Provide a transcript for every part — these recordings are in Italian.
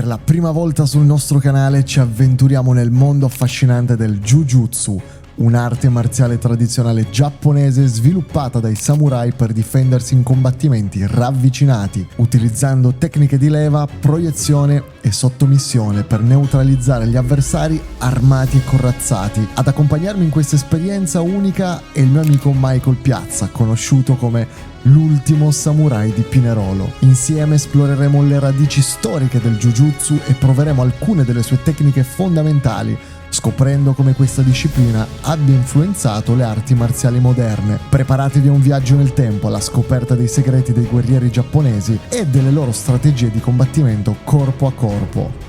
Per la prima volta sul nostro canale ci avventuriamo nel mondo affascinante del Jujutsu, un'arte marziale tradizionale giapponese sviluppata dai samurai per difendersi in combattimenti ravvicinati, utilizzando tecniche di leva, proiezione e sottomissione per neutralizzare gli avversari armati e corazzati. Ad accompagnarmi in questa esperienza unica è il mio amico Michael Piazza, conosciuto come l'ultimo samurai di Pinerolo. Insieme esploreremo le radici storiche del Jujutsu e proveremo alcune delle sue tecniche fondamentali, scoprendo come questa disciplina abbia influenzato le arti marziali moderne. Preparatevi a un viaggio nel tempo alla scoperta dei segreti dei guerrieri giapponesi e delle loro strategie di combattimento corpo a corpo.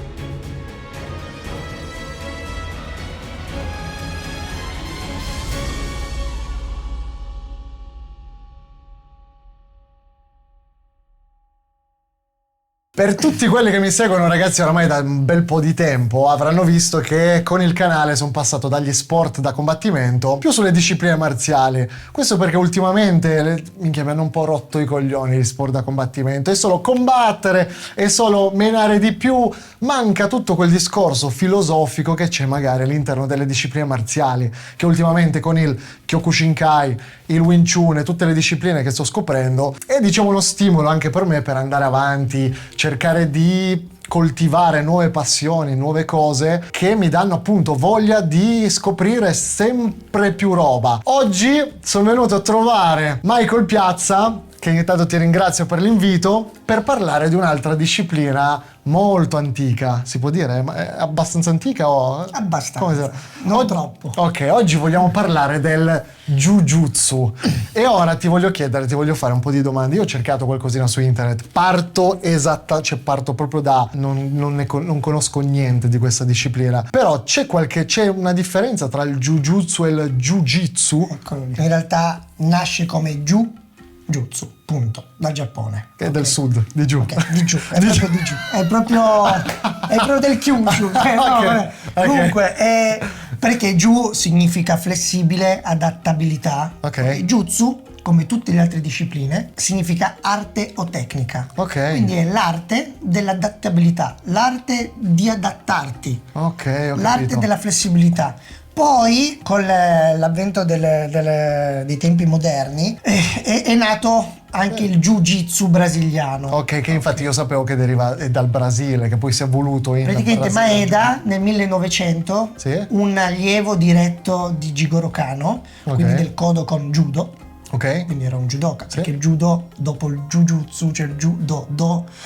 Per tutti quelli che mi seguono, ragazzi, oramai da un bel po' di tempo avranno visto che con il canale sono passato dagli sport da combattimento più sulle discipline marziali. Questo perché ultimamente mi hanno un po' rotto i coglioni gli sport da combattimento. È solo combattere, è solo menare di più. Manca tutto quel discorso filosofico che c'è magari all'interno delle discipline marziali, che ultimamente con il Kyokushinkai, il Wing Chun e tutte le discipline che sto scoprendo è, diciamo, uno stimolo anche per me per andare avanti, cercare di coltivare nuove passioni, nuove cose che mi danno appunto voglia di scoprire sempre più roba. Oggi sono venuto a trovare Michael Piazza, che intanto ti ringrazio per l'invito, per parlare di un'altra disciplina molto antica. Si può dire? È abbastanza antica o? Abbastanza, non troppo. Ok, oggi vogliamo parlare del Jujutsu. E ora ti voglio fare un po' di domande. Io ho cercato qualcosina su internet, parto proprio da non conosco niente di questa disciplina, però c'è una differenza tra il Jujutsu e il Jujitsu? Ecco, in realtà nasce come Jutsu, punto, dal Giappone. Che è del sud, di giù. Ok, di giù, è proprio di giù. È proprio del Kyushu. Okay. Comunque, perché Ju significa flessibile, adattabilità. Ok. Jutsu, come tutte le altre discipline, significa arte o tecnica. Ok. Quindi è l'arte dell'adattabilità, l'arte di adattarti, Ok, ho l'arte capito. della flessibilità. Poi, con l'avvento dei tempi moderni, è nato anche il Jiu-Jitsu brasiliano. Ok, che infatti io sapevo che deriva dal Brasile, che poi si è evoluto in Praticamente Brasile. Maeda nel 1900, Sì. un allievo diretto di Jigoro Kano, Ok. quindi del Kodokan Judo, Ok. quindi era un judoka, Sì. perché il judo, dopo il Jujutsu c'è il Judo.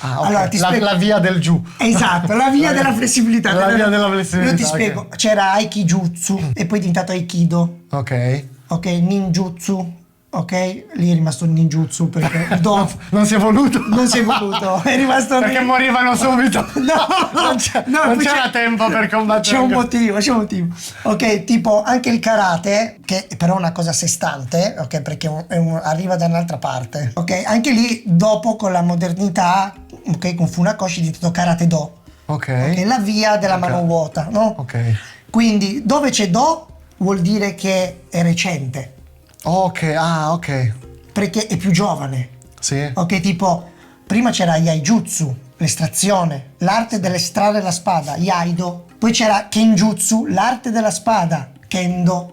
Ah, ok. Allora, La via del giù. Esatto, la via della flessibilità. La via della flessibilità, Io ti ok. spiego, c'era Aikijutsu e poi è diventato Aikido, Ok. ok, Ninjutsu, ok, lì è rimasto il ninjutsu perché il do Non si è voluto. non si è voluto, è rimasto Perché morivano subito. no, non poi c'era tempo per combattere. c'è un motivo. Ok, tipo anche il karate, che però è una cosa a sé stante, ok, perché arriva da un'altra parte, ok, anche lì dopo con la modernità, ok, con Funakoshi è diventato karate do, Ok. ok, la via della Ok. mano vuota, no? Ok. Quindi dove c'è do vuol dire che è recente, Ok, ok. perché è più giovane. Sì. Ok, tipo, prima c'era Yaijutsu, l'estrazione, l'arte dell'estrarre la spada, Yaido. Poi c'era Kenjutsu, l'arte della spada, Kendo.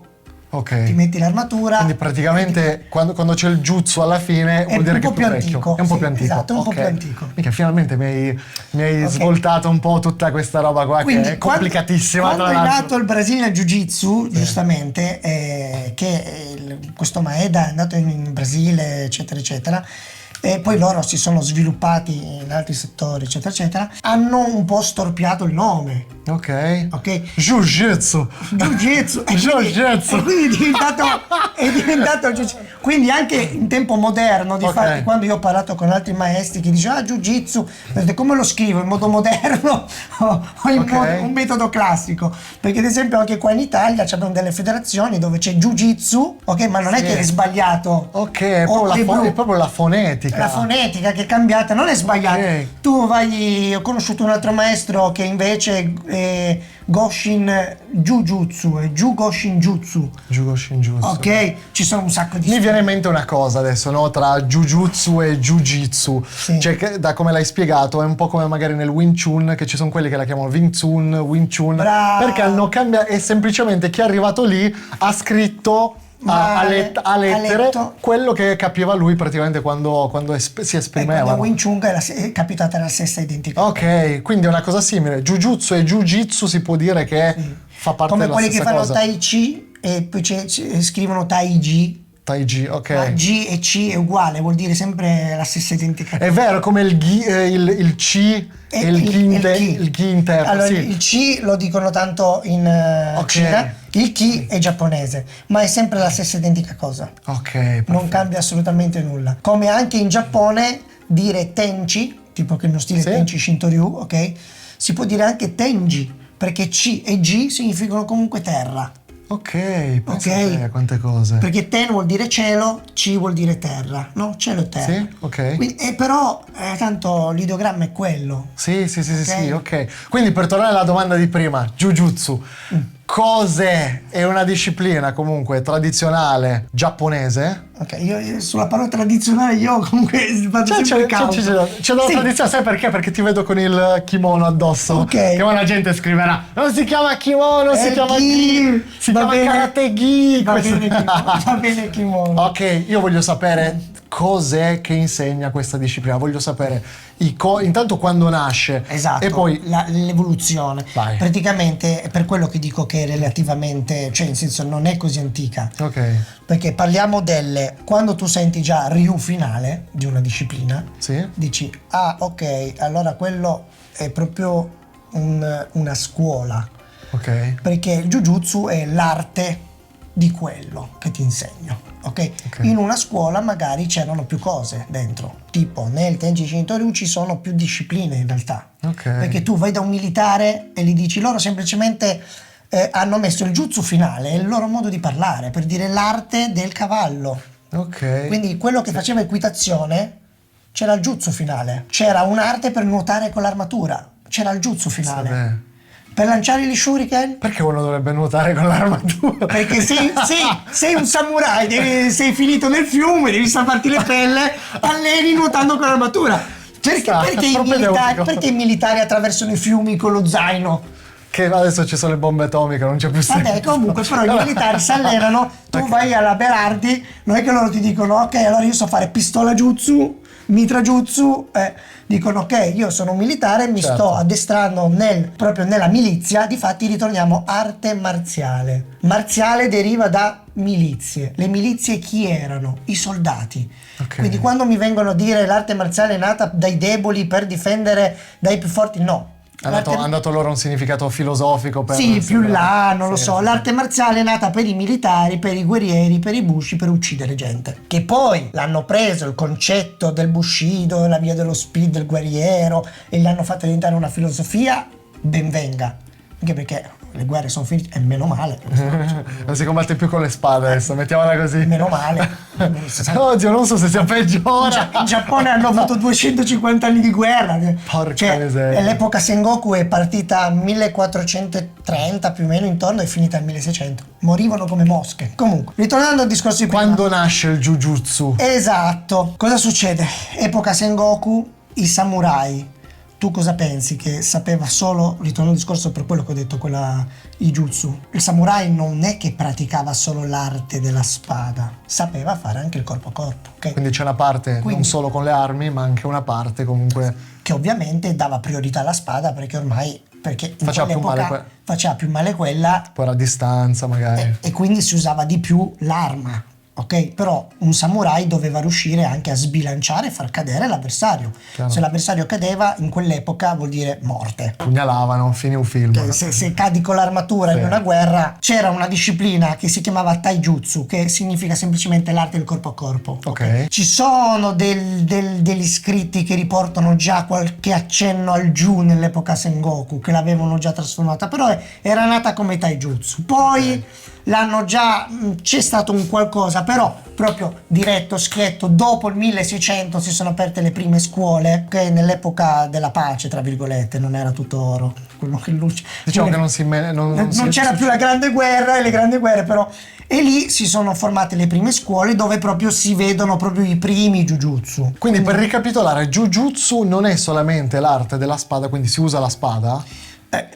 Ok. Ti metti l'armatura. Quindi praticamente quando c'è il jutsu alla fine vuol dire che è più vecchio. antico. È un po' Sì, più antico. esatto, è un po' Ok. più antico. Mica, finalmente mi hai Ok. svoltato un po' tutta questa roba qua, Quindi, che è complicatissima. Quando tra è l'altro. nato il Brasile Jiu-Jitsu, giustamente, questo Maeda è andato in Brasile, eccetera, eccetera, e poi loro si sono sviluppati in altri settori, eccetera, eccetera, hanno un po' storpiato il nome. Ok. Ok, Jiu-jitsu. Jiu-Jitsu Jiu-Jitsu. e quindi è diventato Jiu-Jitsu. Quindi anche in tempo moderno, difatti, Ok. quando io ho parlato con altri maestri che dicevano Jiu-Jitsu, ho detto come lo scrivo, in modo moderno o in Ok. un metodo classico, perché ad esempio anche qua in Italia abbiamo delle federazioni dove c'è Jiu-Jitsu, ok, ma non è Sì. che è sbagliato. Ok, è O proprio, è è proprio la fonetica. La fonetica che è cambiata non è sbagliata. Ok. Ho conosciuto un altro maestro che invece è Goshin Jujutsu, è Ju Goshin Jutsu. Jugo Shinjutsu. Ok, ci sono un sacco di Mi viene in mente una cosa adesso, no? Tra Jujutsu e Jiu-Jitsu. Sì. Cioè, da come l'hai spiegato, è un po' come magari nel Wing Chun, che ci sono quelli che la chiamano Wing Chun, Wing Chun. Bravo. Perché hanno cambiato, e semplicemente chi è arrivato lì ha scritto a lettere letto. quello che capiva lui praticamente quando si esprimeva. Nel Wing Chun è capitata la stessa identica. Ok, quindi è una cosa simile. Jiu-Jitsu e Jiu-Jitsu si può dire che fa parte Come della quelli che stessa fanno cosa. Tai Chi e poi scrivono Tai Chi. Tai Chi, ok. Ma G e C è uguale, vuol dire sempre la stessa identica. È vero, come il C e il chi interno. Allora, sì. il C lo dicono tanto in Ok. Cina, il chi è giapponese, ma è sempre la stessa identica cosa. Ok, Non perfetto. cambia assolutamente nulla. Come anche in Giappone dire Tenchi, tipo che nello stile Sì. Tenchi Shintoryu, ok? Si può dire anche Tenji, perché C e G significano comunque terra. Ok, pensa Ok. a te, quante cose. Perché ten vuol dire cielo, C vuol dire terra, no? Cielo e terra. Sì, ok. Quindi, però, tanto l'ideogramma è quello. Sì, sì, sì, sì, Ok. sì, ok. Quindi per tornare alla domanda di prima, Jujutsu, cos'è? È una disciplina comunque tradizionale giapponese? Ok, io sulla parola tradizionale io comunque vado sempre cauto. C'è della Sì. tradizione, sai perché? Perché ti vedo con il kimono addosso. Ok. Che poi la gente scriverà, non si chiama kimono, si chiama gi, si Va chiama bene. karate gi. Va questo- bene kimono, va bene kimono. Ok, io voglio sapere cos'è che insegna questa disciplina. Voglio sapere intanto quando nasce. Esatto, E poi l'evoluzione. Vai. Praticamente è per quello che dico che è relativamente, cioè in senso non è così antica. ok, Perché parliamo quando tu senti già Ryu finale di una disciplina, sì. dici, ah ok, allora quello è proprio una scuola. Ok. Perché il Jujutsu è l'arte di quello che ti insegno, ok? Ok. In una scuola magari c'erano più cose dentro, tipo nel Tenchi Shintoryu ci sono più discipline in realtà, Ok. perché tu vai da un militare e gli dici, loro semplicemente hanno messo il jutsu finale, è il loro modo di parlare, per dire l'arte del cavallo. Ok. Quindi quello che faceva equitazione c'era il jutsu finale, c'era un'arte per nuotare con l'armatura, c'era il jutsu finale. Vabbè. Per lanciare gli shuriken? Perché uno dovrebbe nuotare con l'armatura? Perché sei un samurai, sei finito nel fiume, devi salvarti le pelle, alleni nuotando con l'armatura. Perché i militari attraversano i fiumi con lo zaino? Che adesso ci sono le bombe atomiche, non c'è più senso. Vabbè, comunque, però i militari si allenano, tu vai alla Berardi, non è che loro ti dicono, ok, allora io so fare pistola jutsu, mitra jutsu, dicono, ok, io sono un militare, mi Certo. sto addestrando proprio nella milizia, difatti ritorniamo arte marziale. Marziale deriva da milizie. Le milizie chi erano? I soldati. Ok. Quindi quando mi vengono a dire l'arte marziale è nata dai deboli per difendere dai più forti, no. Ha dato loro un significato filosofico per... Sì, più là, non lo Sì, so. sì. L'arte marziale è nata per i militari, per i guerrieri, per i bushi, per uccidere gente. Che poi l'hanno preso il concetto del bushido, la via dello speed del guerriero e l'hanno fatto diventare una filosofia, ben venga. Anche perché le guerre sono finite, e meno male. Non si combatte più con le spade adesso, mettiamola così. Meno male. Oddio, non so se sia peggiora. In Giappone hanno avuto 250 anni di guerra. Porca miseria. L'epoca Sengoku è partita 1430 più o meno intorno e è finita al 1600. Morivano come mosche. Comunque, ritornando al discorso di prima. Quando nasce il Jujutsu? Esatto. Cosa succede? Epoca Sengoku, i samurai. Tu cosa pensi? Che sapeva solo, ritorno al discorso per quello che ho detto, i jutsu. Il samurai non è che praticava solo l'arte della spada, sapeva fare anche il corpo a corpo, ok? Quindi c'è una parte non Quindi- solo con le armi, ma anche una parte comunque... Che ovviamente dava priorità alla spada perché in Faceva più quell'epoca male faceva più male quella poi a distanza magari. e quindi si usava di più l'arma, ok? Però un samurai doveva riuscire anche a sbilanciare e far cadere l'avversario. Chiaro. Se l'avversario cadeva in quell'epoca vuol dire morte. Pugnalavano, finì un film. Che se cadi con l'armatura Sì. in una guerra, c'era una disciplina che si chiamava taijutsu, che significa semplicemente l'arte del corpo a corpo. Ok. Ci sono degli scritti che riportano già qualche accenno al Ju nell'epoca Sengoku, che l'avevano già trasformata, però era nata come taijutsu. Poi l'hanno già, c'è stato un qualcosa, però proprio diretto, schietto, dopo il 1600 si sono aperte le prime scuole, che nell'epoca della pace, tra virgolette, non era tutto oro, quello che luce. Diciamo che non C'era più la grande guerra e le grandi guerre, però. E lì si sono formate le prime scuole dove proprio si vedono proprio i primi jujutsu. Quindi per ricapitolare, Jujutsu non è solamente l'arte della spada, quindi si usa la spada?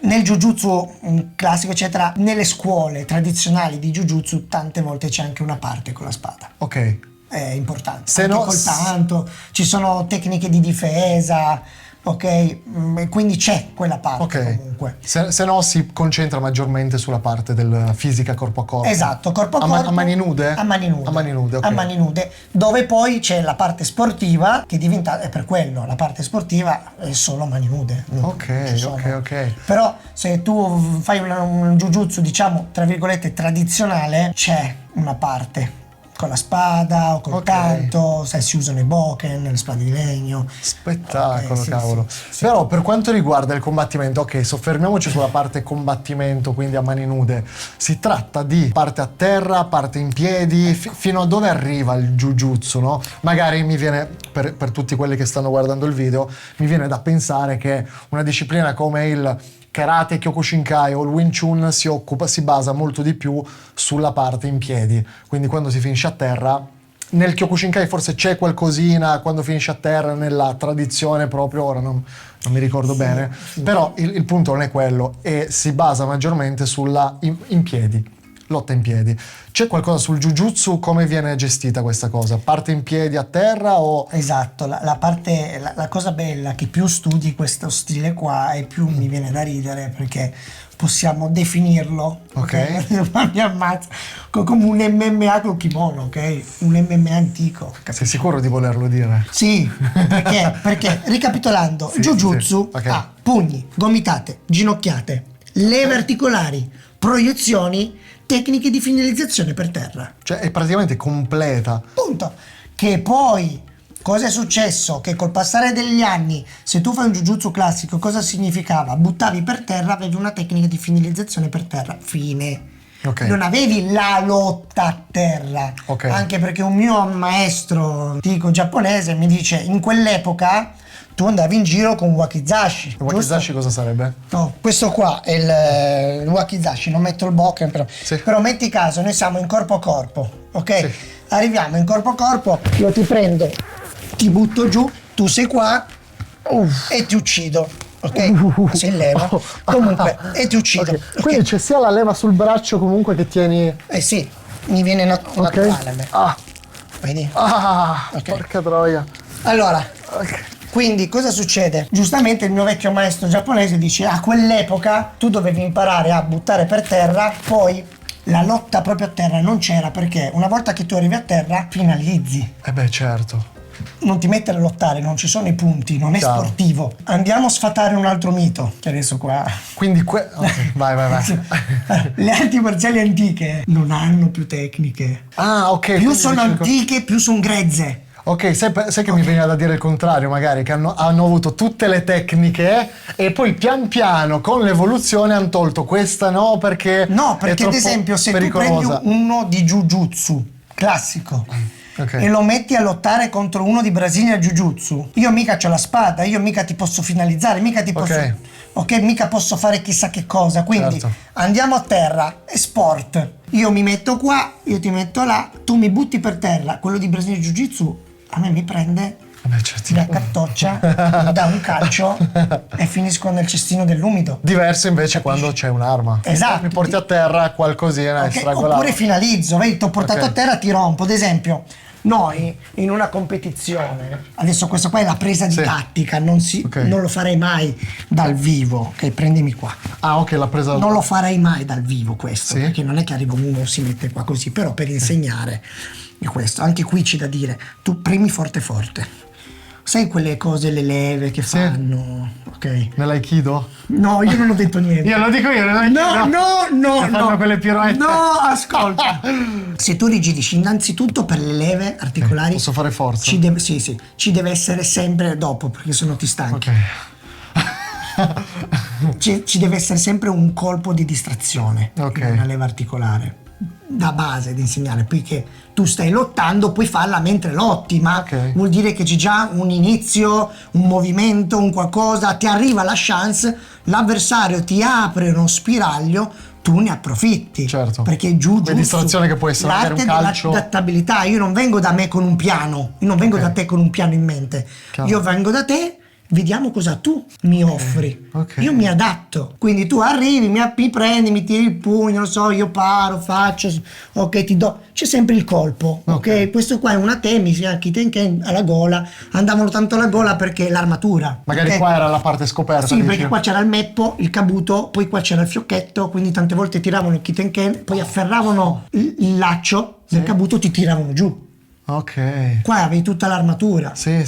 Nel jujutsu classico eccetera, nelle scuole tradizionali di jujutsu tante volte c'è anche una parte con la spada. Ok. È importante. Se anche no, col tanto, ci sono tecniche di difesa, ok? E quindi c'è quella parte Ok. comunque. Se no si concentra maggiormente sulla parte del fisica corpo a corpo. Esatto, corpo a corpo. A mani nude? A mani nude. A mani nude, ok. A mani nude, dove poi c'è la parte sportiva che diventa, è per quello, la parte sportiva è solo mani nude. Ok, Ci sono. ok. Però se tu fai un jujutsu, diciamo, tra virgolette, tradizionale, c'è una parte con la spada o col Ok. tanto, sai, si usano i boken, le spade di legno. Spettacolo, Ok, sì, cavolo. sì. Però per quanto riguarda il combattimento, ok, soffermiamoci sulla parte combattimento, quindi a mani nude. Si tratta di parte a terra, parte in piedi, fino a dove arriva il jujutsu, no? Magari mi viene, per tutti quelli che stanno guardando il video, mi viene da pensare che una disciplina come il Karate Kyokushinkai o il Wing Chun si basa molto di più sulla parte in piedi, quindi quando si finisce a terra. Nel Kyokushinkai forse c'è qualcosina quando finisce a terra, nella tradizione proprio, ora non mi ricordo bene, però il punto non è quello, e si basa maggiormente sulla in piedi, lotta in piedi. C'è qualcosa sul Jujutsu, come viene gestita questa cosa? Parte in piedi a terra o... Esatto, la cosa bella che più studi questo stile qua e più mi viene da ridere, perché possiamo definirlo, Ok. Ma mi ammazza, come un MMA con kimono, ok? Un MMA antico. Sei sicuro di volerlo dire? Sì, perché ricapitolando, Sì, Jujutsu sì, ok. ha pugni, gomitate, ginocchiate, leve articolari, proiezioni, tecniche di finalizzazione per terra. Cioè è praticamente completa. Punto. Che poi cosa è successo? Che col passare degli anni, se tu fai un jujutsu classico, cosa significava? Buttavi per terra, avevi una tecnica di finalizzazione per terra, fine. Ok. Non avevi la lotta a terra. Ok. Anche perché un mio maestro antico giapponese mi dice, in quell'epoca tu andavi in giro con wakizashi. Il wakizashi cosa sarebbe? No, questo qua è il wakizashi, non metto il bokken però. Sì. Però metti caso, noi siamo in corpo a corpo, ok? Sì. Arriviamo in corpo a corpo, io ti prendo, ti butto giù, tu sei qua e ti uccido, ok? Sei in leva, comunque, e ti uccido. Ok. ok? Quindi c'è sia la leva sul braccio comunque che tieni... Eh sì, mi viene naturale a me. Vedi? Ok. Porca troia. Allora, Ok. quindi cosa succede? Giustamente il mio vecchio maestro giapponese dice, a quell'epoca tu dovevi imparare a buttare per terra, poi la lotta proprio a terra non c'era, perché una volta che tu arrivi a terra finalizzi. Eh beh, certo. Non ti mettere a lottare, non ci sono i punti, non è Chiaro. sportivo. Andiamo a sfatare un altro mito, che adesso qua... Quindi ok, vai. Le arti marziali antiche non hanno più tecniche. Ah, ok. Più quindi sono dici- antiche, più sono grezze. Ok, sai che mi veniva da dire il contrario, magari, che hanno avuto tutte le tecniche e poi pian piano con l'evoluzione hanno tolto questa, no? Perché No, è perché ad troppo esempio se pericolosa. tu prendi uno di Jujutsu classico Ok. e lo metti a lottare contro uno di Brasilian Jiu-Jitsu, io mica c'ho la spada, io mica ti posso finalizzare, mica ti posso... Ok. Ok, mica posso fare chissà che cosa, quindi Certo. andiamo a terra, è sport. Io mi metto qua, io ti metto là, tu mi butti per terra, quello di Brasilian Jiu-Jitsu a me mi prende, Vabbè, certo. mi accattoccia, mi dà un calcio e finisco nel cestino dell'umido. Diverso invece quando c'è un'arma. Esatto. Mi porti a terra qualcosina e Ok, stragolare. oppure finalizzo, vedi, ti ho portato Ok. a terra, ti rompo. Ad esempio, noi in una competizione, adesso questa qua è la presa di Sì. tattica, Ok. non lo farei mai dal vivo, ok, prendimi qua. Ah, ok, l'ha presa. Non lo farei mai dal vivo questo, Sì. perché non è che arriva uno si mette qua così, però per insegnare è questo. Anche qui c'è da dire, tu premi forte forte. Sai quelle cose, le leve che Sì. fanno, ok? Nell'aikido? No, io non ho detto niente. Io lo dico io, No, Che fanno quelle piroette. No, ascolta. Se tu rigidisci innanzitutto per le leve articolari, Posso fare forza? ci deve essere sempre dopo, perché sennò ti stanchi. Ok. Ci deve essere sempre un colpo di distrazione Ok. in una leva articolare. da base di insegnare, poiché tu stai lottando, puoi farla mentre lotti, ma vuol dire che c'è già un inizio, un movimento, un qualcosa, ti arriva la chance, l'avversario ti apre uno spiraglio, tu ne approfitti. Certo. Perché jiu-jitsu, distrazione che può essere magari un calcio. L'adattabilità, io non vengo da me con un piano, io non vengo da te con un piano in mente, io vengo da te, vediamo cosa tu mi offri. Io mi adatto, quindi tu arrivi, mi prendi, mi tiri il pugno, non so, io paro, faccio, ok, ti do, c'è sempre il colpo, ok? Questo qua è una tecnica, Kitenken alla gola, andavano tanto alla gola perché l'armatura. Magari qua era la parte scoperta. Sì, perché qua c'era il meppo, il cabuto, poi qua c'era il fiocchetto, quindi tante volte tiravano il Kitenken, poi afferravano il laccio del cabuto, ti tiravano giù. Ok. Qua avevi tutta l'armatura. Sì.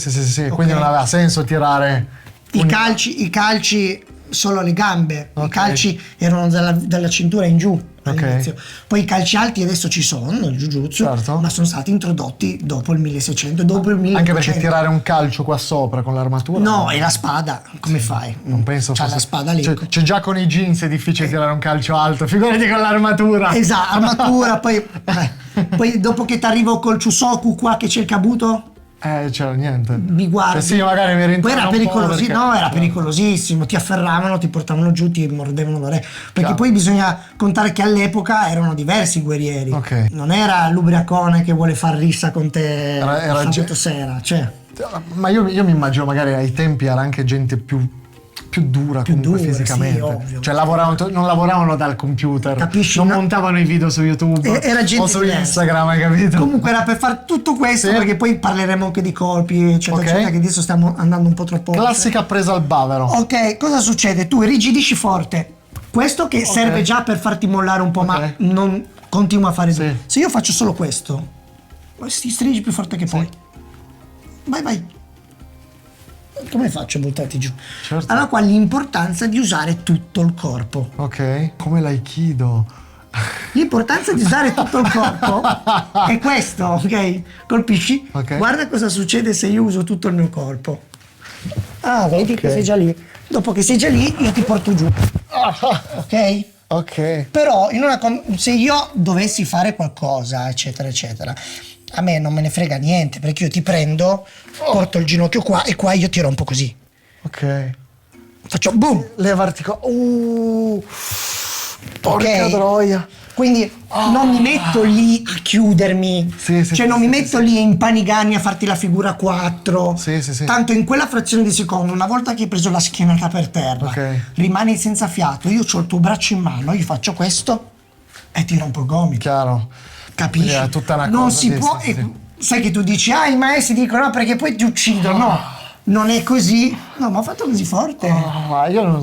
Quindi non aveva senso tirare. I calci solo le gambe. I calci erano dalla cintura in giù all'inizio. Poi i calci alti adesso ci sono nel jiu-jitsu, ma sono stati introdotti dopo il 1600, dopo il 1800. Anche perché tirare un calcio qua sopra con l'armatura. No, è la spada. Come fai? Non penso c'è fosse... la spada lì. C'è già con i jeans è difficile tirare un calcio alto, figurati con l'armatura. Esatto, armatura, poi dopo che ti arrivo col Chusoku qua che c'è il cabuto, c'era niente. Mi guardi. Sì, magari mi rintrona. Poi era pericolosissimo. Perché... No, era pericolosissimo. Ti afferravano, ti portavano giù, ti mordevano l'orecchio. Perché poi bisogna contare che all'epoca erano diversi guerrieri. Non era l'ubriacone che vuole far rissa con te sabato sera. Cioè. Ma io mi immagino magari ai tempi era anche gente più dura comunque fisicamente, sì, cioè non lavoravano dal computer, capisci? Non montavano i video su YouTube era gente o su diversa. Instagram, hai capito? Comunque era per fare tutto questo, perché poi parleremo anche di colpi eccetera, che adesso stiamo andando un po' troppo classica presa al bavero. Ok, cosa succede? Tu irrigidisci forte questo che serve già per farti mollare un po', ma non continua a fare se io faccio solo questo, ti stringi più forte che poi vai. Come faccio a buttarti giù? Allora qua l'importanza di usare tutto il corpo. Ok, come l'aikido. L'importanza di usare tutto il corpo è questo, ok? Colpisci, guarda cosa succede se io uso tutto il mio corpo. Vedi che sei già lì. Dopo che sei già lì io ti porto giù. Ok? Però se io dovessi fare qualcosa, eccetera, a me non me ne frega niente, perché io ti prendo, porto il ginocchio qua e qua io ti rompo così. Faccio boom! Levarti qua. Porca troia. Quindi non mi metto lì a chiudermi, non mi metto lì a impanigarmi a farti la figura 4. Tanto in quella frazione di secondo, una volta che hai preso la schienata per terra, rimani senza fiato, io ho il tuo braccio in mano, io faccio questo e ti rompo il gomito. Chiaro. Capisci? È tutta una non cosa, si può. Sai che tu dici, i maestri dicono no perché poi ti uccidono. No, non è così. No, ma ho fatto così forte. Ma io non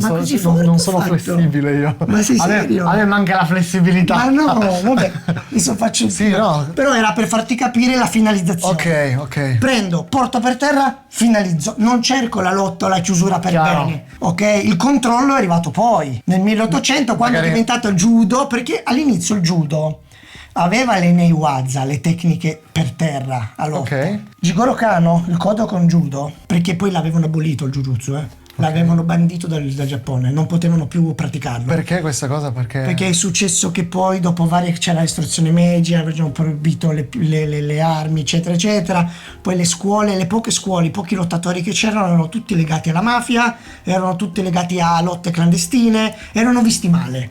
sono flessibile io. Ma sei serio? A me manca la flessibilità. Ma no, vabbè, adesso faccio Però era per farti capire la finalizzazione. Ok. Prendo, porto per terra, finalizzo. Non cerco la lotta, la chiusura per bene. Ok? Il controllo è arrivato poi. Nel 1800, quando è diventato il judo, perché all'inizio il judo aveva le Neiwaza, le tecniche per terra a lotta. Jigoro Kano, il Kodokan Judo, perché poi l'avevano abolito il Jujutsu, l'avevano bandito dal Giappone, non potevano più praticarlo. Perché questa cosa? Perché è successo che poi dopo c'era l'istruzione Meiji, avevano proibito le armi eccetera, poi le poche scuole, i pochi lottatori che c'erano erano tutti legati alla mafia, erano tutti legati a lotte clandestine, erano visti male.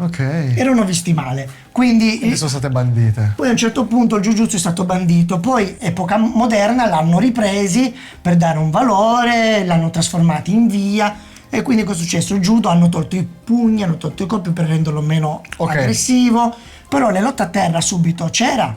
Quindi sono state bandite. Poi a un certo punto il Jujutsu è stato bandito, poi epoca moderna l'hanno ripresi per dare un valore, l'hanno trasformati in via e quindi cosa è successo? Il judo hanno tolto i pugni, hanno tolto i colpi per renderlo meno aggressivo, però le lotte a terra subito c'era.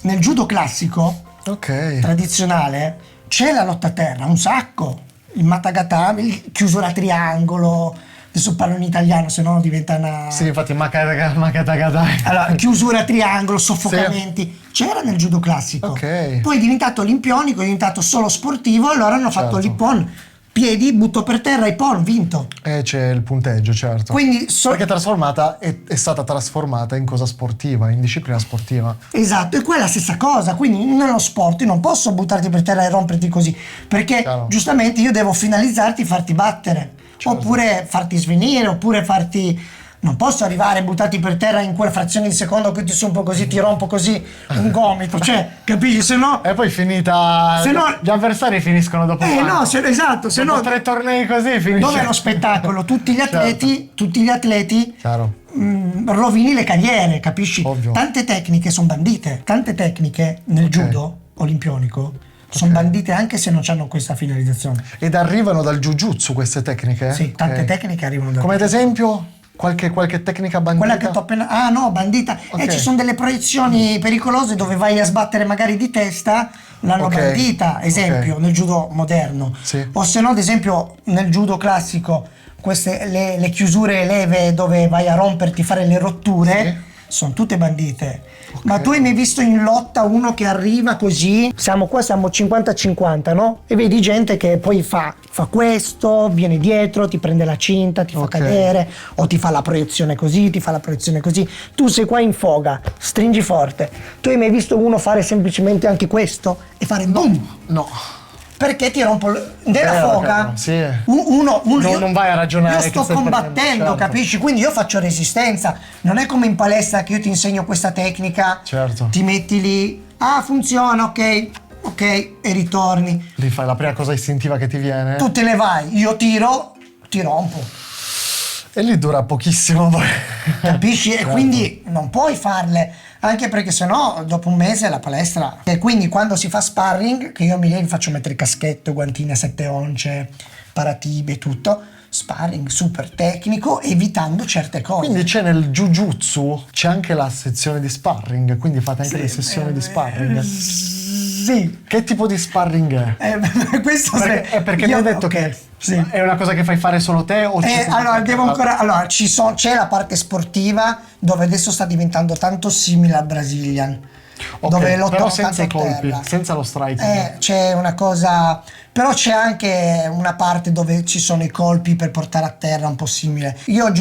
Nel judo classico, tradizionale, c'è la lotta a terra, un sacco. Il matagatame, chiusura a triangolo. Adesso parlo in italiano, se no diventa una... Sì, infatti makatagatai. Allora, chiusura a triangolo, soffocamenti. C'era nel judo classico. Poi è diventato olimpionico, è diventato solo sportivo, allora hanno fatto l'ippon. Piedi, butto per terra, ippon, vinto. C'è il punteggio, certo. Quindi perché è stata trasformata in cosa sportiva, in disciplina sportiva. Esatto, e qua è la stessa cosa. Quindi nello sport io non posso buttarti per terra e romperti così, perché giustamente io devo finalizzarti e farti battere. Oppure farti svenire, oppure farti non posso arrivare buttati per terra in quella frazione di secondo che ti su un po' così, ti rompo così un gomito, cioè, capisci? Se no... E poi finita... Se no- Gli avversari finiscono dopo no, esatto, se dopo no... 3 tornei così finisce. Dove è lo spettacolo? Tutti gli atleti Chiaro. rovini le carriere, capisci? Ovvio. Tante tecniche sono bandite, tante tecniche nel judo olimpionico sono bandite anche se non hanno questa finalizzazione. Ed arrivano dal Jujutsu queste tecniche? Sì, tante Ok. tecniche arrivano da Come ad esempio? Qualche tecnica bandita? quella che ti ho appena... Ah no, bandita. Ok. E ci sono delle proiezioni pericolose dove vai a sbattere magari di testa, l'hanno Ok. bandita, esempio, Ok. nel judo moderno. Sì. O se no, ad esempio, nel judo classico, queste le chiusure leve dove vai a romperti, fare le rotture, sono tutte bandite. Ma tu hai mai visto in lotta uno che arriva così? Siamo 50-50, no? E vedi gente che poi fa questo, viene dietro, ti prende la cinta, ti fa Ok. cadere, o ti fa la proiezione così, ti fa la proiezione così. Tu sei qua in foga, stringi forte. Tu hai mai visto uno fare semplicemente anche questo e fare boom? No. Perché ti rompo nella foga? sì. Io- Non vai a ragionare Io che sto stai combattendo, perdendo, certo. capisci? Quindi io faccio resistenza. Non è come in palestra che io ti insegno questa tecnica, Certo. ti metti lì, funziona, ok, e ritorni. Lì fai la prima cosa istintiva che ti viene. Tu te ne vai, io tiro, ti rompo. E lì dura pochissimo poi. Capisci? E Certo. quindi non puoi farle, anche perché sennò dopo un mese la palestra. E quindi quando si fa sparring, che io mi faccio mettere il caschetto, guantini a 7 once, paratibe, tutto, sparring super tecnico, evitando certe cose. Quindi c'è nel Jujutsu, c'è anche la sezione di sparring, quindi fate anche le sessioni di sparring. Sì. Che tipo di sparring è? Questo Perché mi hai detto che sì. è una cosa che fai fare solo te o Allora, c'è la parte sportiva dove adesso sta diventando tanto simile al Brazilian, Ok, dove lottano però senza i tanto a colpi, terra. senza lo striking. C'è una cosa, però c'è anche una parte dove ci sono i colpi per portare a terra, un po' simile. Io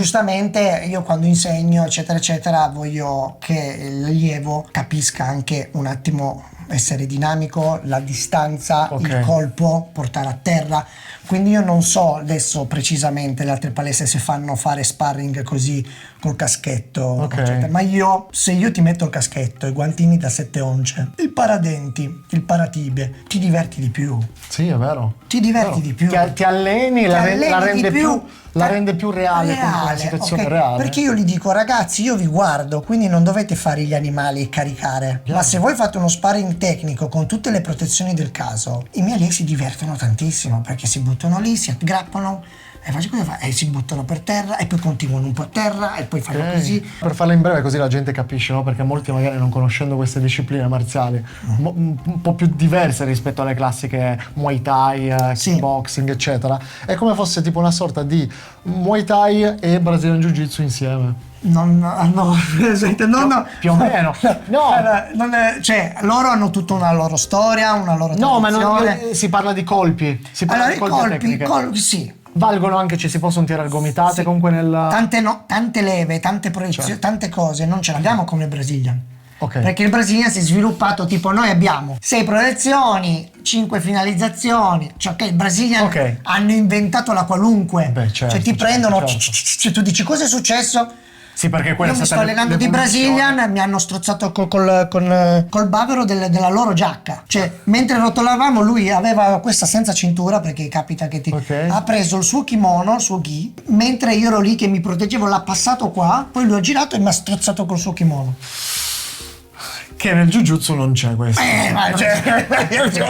quando insegno eccetera eccetera voglio che l'allievo capisca anche un attimo essere dinamico, la distanza, Ok. il colpo, portare a terra. Quindi io non so adesso precisamente le altre palestre se fanno fare sparring così col caschetto, Ok. eccetera. Ma se io ti metto il caschetto, i guantini da 7 once, il paradenti, il paratibie, ti diverti di più. Sì, è vero. Ti diverti di più. Ti alleni, la rende più reale, come una situazione ok? reale. Perché io gli dico, ragazzi, io vi guardo, quindi non dovete fare gli animali e caricare. Chiaro. Ma se voi fate uno sparring tecnico con tutte le protezioni del caso, i miei allievi si divertono tantissimo perché si buttano lì, si aggrappano e si buttano per terra e poi continuano un po' a terra e poi fanno Ok. così. Per farla in breve così la gente capisce, no? Perché molti magari non conoscendo queste discipline marziali un po' più diverse rispetto alle classiche Muay Thai, Sì. kickboxing eccetera, è come fosse tipo una sorta di Muay Thai e Brazilian Jiu-Jitsu insieme. No, Più o meno. No. Allora, cioè, loro hanno tutta una loro storia, una loro No, ma tradizione. si parla di colpi, si parla Allora, di colpi e tecniche. sì. Valgono anche, ci si possono tirare gomitate Sì. comunque nel... Tante leve, tante proiezioni, Certo. tante cose non ce l'abbiamo come il Brazilian. Ok. Perché il Brazilian si è sviluppato tipo noi abbiamo 6 proiezioni, 5 finalizzazioni, cioè che il Brazilian Ok. hanno inventato la qualunque. Beh, certo, cioè ti certo, prendono, certo. cioè tu dici cosa è successo? Sì, perché quella Io è mi sto stata allenando di l'evoluzione. Brazilian, mi hanno strozzato col bavero della loro giacca. Cioè, mentre rotolavamo, lui aveva questa senza cintura, perché capita che Ok. ha preso il suo kimono, il suo gi, mentre io ero lì che mi proteggevo, l'ha passato qua, poi lui ha girato e mi ha strozzato col suo kimono. Che nel Jujutsu non c'è questo.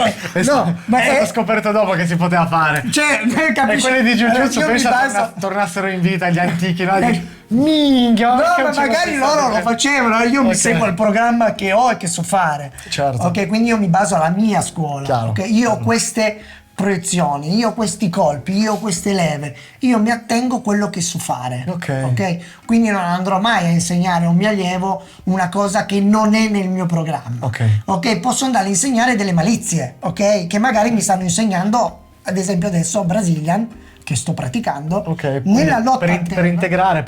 Ho scoperto dopo che si poteva fare. Cioè, E capisci? quelli di Jujutsu Io mi pensa baso- tornassero in vita gli antichi, no? Minchia, No, perché ma non ci magari fosse loro stato lo che- facevano, io mi Ok. seguo il programma che ho e che so fare. Certo. Ok, quindi io mi baso alla mia scuola. Chiaro, Ok, io ho queste proiezioni, io ho questi colpi, io ho queste leve, io mi attengo a quello che so fare. Ok. Quindi non andrò mai a insegnare a un mio allievo una cosa che non è nel mio programma. Ok. Posso andare a insegnare delle malizie, ok? Che magari mi stanno insegnando, ad esempio adesso Brazilian, che sto praticando, Ok, nella lotta per, a per terra, integrare,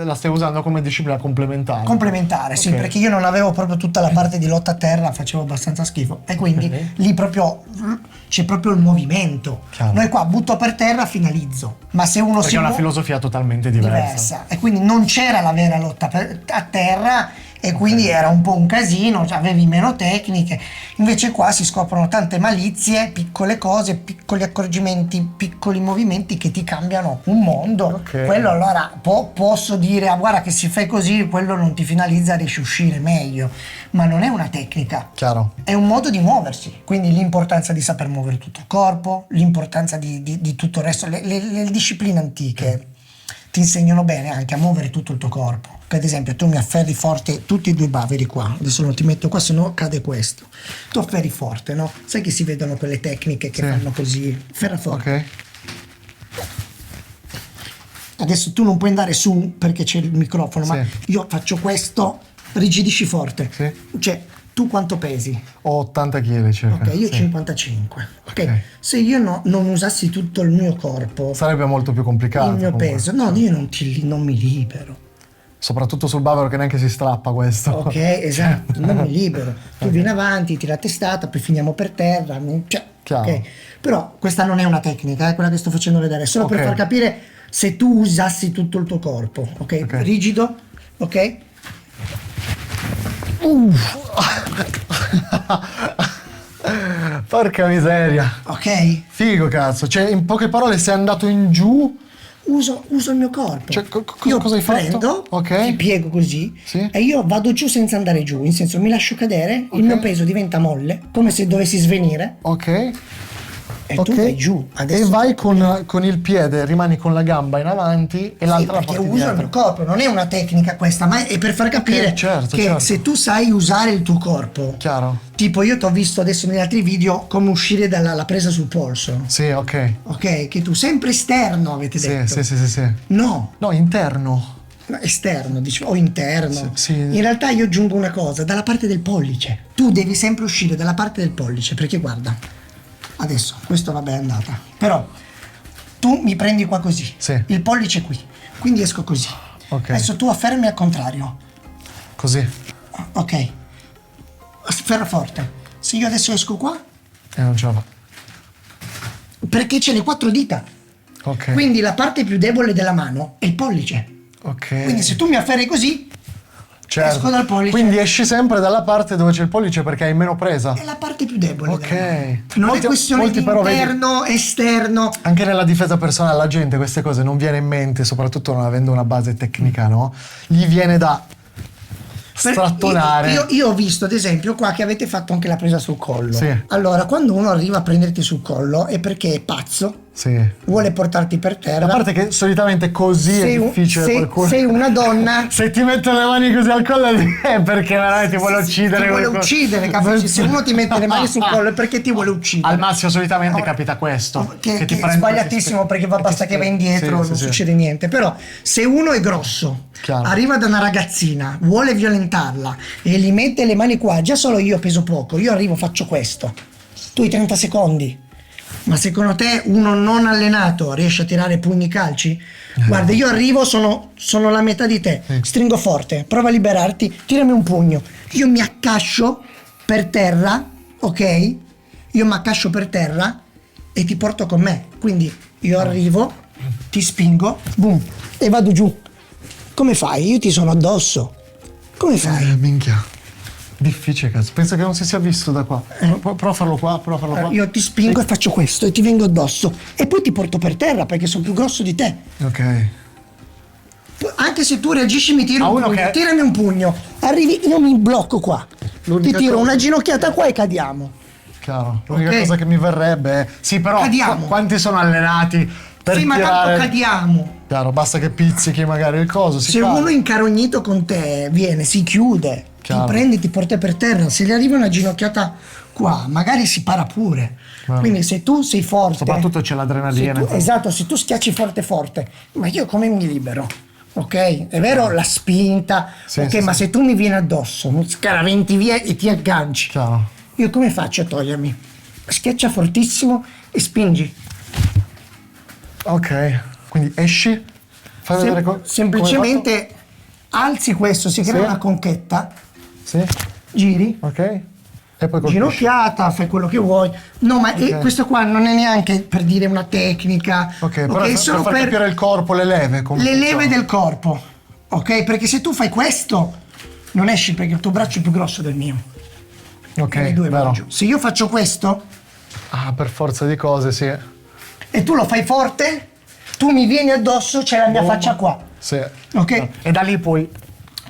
la stai usando come disciplina complementare. complementare, sì, Ok. perché io non avevo proprio tutta la parte di lotta a terra, facevo abbastanza schifo e quindi Ok. lì proprio c'è proprio il movimento. Chiaro. Noi qua butto per terra, finalizzo, ma se uno Perché si è una muove filosofia totalmente diversa. diversa e quindi non c'era la vera lotta a terra e quindi era un po' un casino, cioè avevi meno tecniche. Invece qua si scoprono tante malizie, piccole cose, piccoli accorgimenti, piccoli movimenti che ti cambiano un mondo. Ok. Quello allora posso dire, ah, guarda che se fai così quello non ti finalizza, riesci a uscire meglio, ma non è una tecnica. Chiaro. È un modo di muoversi, quindi l'importanza di saper muovere tutto il corpo, l'importanza di tutto il resto. Le discipline antiche ti insegnano bene anche a muovere tutto il tuo corpo. Che ad esempio tu mi afferri forte tutti e due i baveri qua, adesso non ti metto qua se no cade questo. Tu afferri forte, no? Sai che si vedono quelle tecniche che Sì. fanno così? Afferra forte. Ok. Adesso tu non puoi andare su perché c'è il microfono, ma Sì. io faccio questo, rigidisci forte. Sì. Cioè, tu quanto pesi? Ho 80 kg circa. Ok, io sì. 55. Ok, Ok. se io non usassi tutto il mio corpo, Sarebbe molto più complicato. il mio comunque. peso, no, io non mi libero. Soprattutto sul bavero che neanche si strappa questo. Ok, esatto, non mi libero. Tu vieni avanti, tira la testata, poi finiamo per terra. Cioè, Chiaro. ok. Però questa non è una tecnica, è quella che sto facendo vedere, è solo per Ok. far capire se tu usassi tutto il tuo corpo, ok? Ok. Rigido, ok? Porca miseria. Ok? Figo cazzo. Cioè, in poche parole sei andato in giù. Uso il mio corpo. Cioè, Io cosa hai fatto? prendo, Ok. ti piego così Sì. e io vado giù senza andare giù, in senso mi lascio cadere, Ok. il mio peso diventa molle, come se dovessi svenire Ok. e Ok. tu vai giù. Adesso E vai con il piede, rimani con la gamba in avanti e sì, l'altra la perché porti uso il dietro. mio corpo, non è una tecnica questa, ma è per far capire certo, che certo. se tu sai usare il tuo corpo, Chiaro? tipo io ti ho visto adesso negli altri video come uscire dalla presa sul polso, Sì, ok. ok? Che tu sempre esterno avete Sì, detto. sì, sì, sì, sì. No, No, interno. esterno, o interno. Sì, sì. In realtà io aggiungo una cosa, dalla parte del pollice. Tu devi sempre uscire dalla parte del pollice, perché guarda, adesso, questo vabbè è andata, però tu mi prendi qua così, Sì. il pollice qui, quindi esco così. Ok. Adesso tu affermi al contrario, Così. ok, afferra forte. Se io adesso esco qua, E non ce la fa. perché c'è le 4 dita, Ok. quindi la parte più debole della mano è il pollice. Ok. Quindi se tu mi afferri così, Certo. esco dal pollice. Quindi esci sempre dalla parte dove c'è il pollice perché hai meno presa. è la parte più debole Ok. della mano. Non Molti- è questione molti di però vedi- interno, esterno. Anche nella difesa personale la gente queste cose non viene in mente, soprattutto non avendo una base tecnica, no? Gli viene da strattonare. Io ho visto ad esempio qua che avete fatto anche la presa sul collo. Sì. Allora, quando uno arriva a prenderti sul collo è perché è pazzo, Sì. vuole portarti per terra. A parte che solitamente così è difficile per qualcuno. sei una donna. Se ti mettono le mani così al collo è perché veramente ti vuole uccidere. Ti vuole qualcuno. uccidere, capisci? Se uno ti mette le mani sul collo è perché ti vuole uccidere. Al massimo solitamente capita questo. Che ti è prende- sbagliatissimo perché che ti basta che va indietro, sì, non sì, sì. succede niente. Però se uno è grosso, Chiaro. arriva da una ragazzina, vuole violentarla e gli mette le mani qua, già solo io peso poco, io arrivo, faccio questo. Tu hai 30 secondi. Ma secondo te uno non allenato riesce a tirare pugni calci? Guarda, io arrivo, sono la metà di te, stringo forte, prova a liberarti, tirami un pugno. Io mi accascio per terra, ok? Io mi accascio per terra e ti porto con me. Quindi io arrivo, ti spingo, boom, e vado giù. Come fai? Io ti sono addosso. Come fai? Minchia. Difficile, cazzo. Penso che non si sia visto da qua. Prova a farlo qua, prova a farlo qua. Io ti spingo e faccio questo e ti vengo addosso. E poi ti porto per terra perché sono più grosso di te. Ok. Anche se tu reagisci mi tiri A un uno pugno, che- tirami un pugno. Arrivi, io mi blocco qua. L'unica Ti tiro cosa- una ginocchiata qua e cadiamo. Chiaro. L'unica Ok. cosa che mi verrebbe è... Sì, però Cadiamo. quanti sono allenati per Sì, ma tirare... tanto cadiamo. Chiaro, basta che pizzichi magari il coso, si Se fa. uno incarognito con te viene, si chiude, Chiaro. ti prende, ti porta per terra. Se gli arriva una ginocchiata qua, magari si para pure. Guarda. Quindi se tu sei forte... Soprattutto c'è se l'adrenalina. tu- esatto, se tu schiacci forte forte, ma io come mi libero? Ok? È vero la spinta, Sì, ok, sì, ma sì. se tu mi vieni addosso, mi scaraventi via e ti agganci. Chiaro. Io come faccio a togliermi? Schiaccia fortissimo e spingi. Ok, quindi esci, fai vedere semplicemente alzi questo, si crea una conchetta, Sì, giri, ok. E poi colpisci. ginocchiata, fai quello che vuoi. No, ma questo qua non è neanche per dire una tecnica. Ok, però è solo per far capire il corpo, le leve. Come le funziona. leve del corpo. Ok? Perché se tu fai questo, non esci perché il tuo braccio è più grosso del mio. Ok, E i due vanno vero. giù. Se io faccio questo Ah, per forza di cose, sì. e tu lo fai forte, tu mi vieni addosso, c'è la mia faccia qua. Sì. Ok? E da lì poi.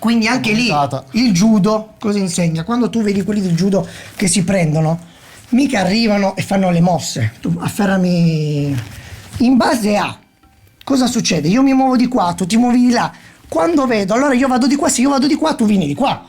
Quindi anche lì Montata. il judo cosa insegna? Quando tu vedi quelli del judo che si prendono, mica arrivano e fanno le mosse. Tu afferrami in base a cosa succede? Io mi muovo di qua, tu ti muovi di là. Quando vedo, allora io vado di qua, se io vado di qua, tu vieni di qua.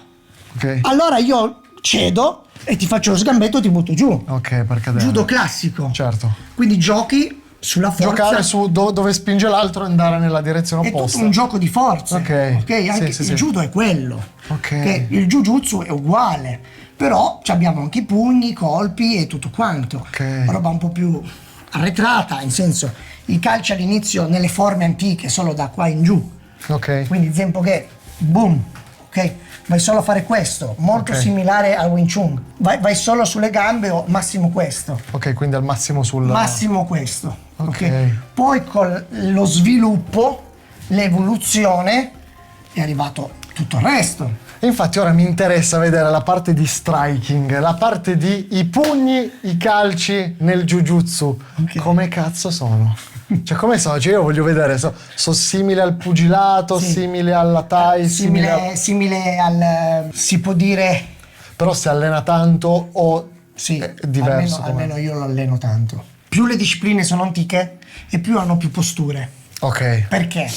Ok. Allora io cedo e ti faccio lo sgambetto e ti butto giù. Ok, per cadere. Judo classico. Certo. Quindi giochi sulla forza. Giocare su dove spinge l'altro e andare nella direzione È tutto opposta. un gioco di forze. Ok. Anche Sì, il sì. judo è quello. Ok. Il jujutsu è uguale. Però abbiamo anche i pugni, i colpi e tutto quanto. Ok. Roba un po' più arretrata, in senso, i calci all'inizio nelle forme antiche, solo da qua in giù. Ok. Quindi Zenpoghe, boom, ok? Vai solo a fare questo, molto Ok. similare al Wing Chun. Vai solo sulle gambe o massimo questo. Ok, quindi al massimo sul... Massimo questo. Ok. Poi con lo sviluppo, l'evoluzione, è arrivato tutto il resto. E infatti ora mi interessa vedere la parte di striking, la parte di i pugni, i calci nel jujutsu. Ok. Come cazzo sono? Cioè come sono? Cioè io voglio vedere, sono simili al pugilato, Sì. simili alla Thai, Simile al, si può dire, però si allena tanto o sì, è diverso? almeno io lo alleno tanto. Più le discipline sono antiche e più hanno più posture. Ok, Perché?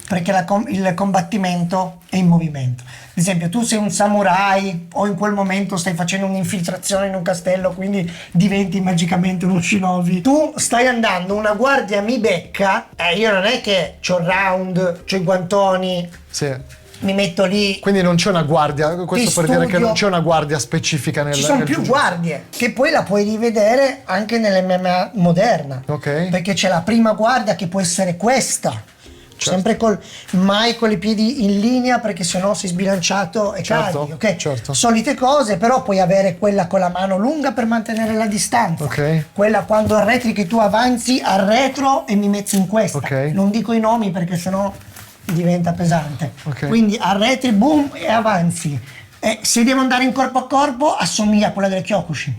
Perché il combattimento è in movimento. Ad esempio, tu sei un samurai o in quel momento stai facendo un'infiltrazione in un castello, quindi diventi magicamente uno shinobi. Tu stai andando, una guardia mi becca, io non è che c'ho il round, c'ho i guantoni, sì. mi metto lì. Quindi non c'è una guardia, questo Ti per dire che studio. non c'è una guardia specifica nel Ci sono nel più jujutsu. guardie che poi la puoi rivedere anche nell'MMA moderna. Ok. Perché c'è la prima guardia che può essere questa. Sempre mai con i piedi in linea perché sennò sei sbilanciato e Certo, cadi, ok? certo. Solite cose, però puoi avere quella con la mano lunga per mantenere la distanza. Ok. Quella quando arretri che tu avanzi, arretro e mi metti in questa. Ok. Non dico i nomi perché sennò diventa pesante. Ok. Quindi arretri, boom e avanzi. E se devo andare in corpo a corpo, assomiglia a quella del Kyokushin.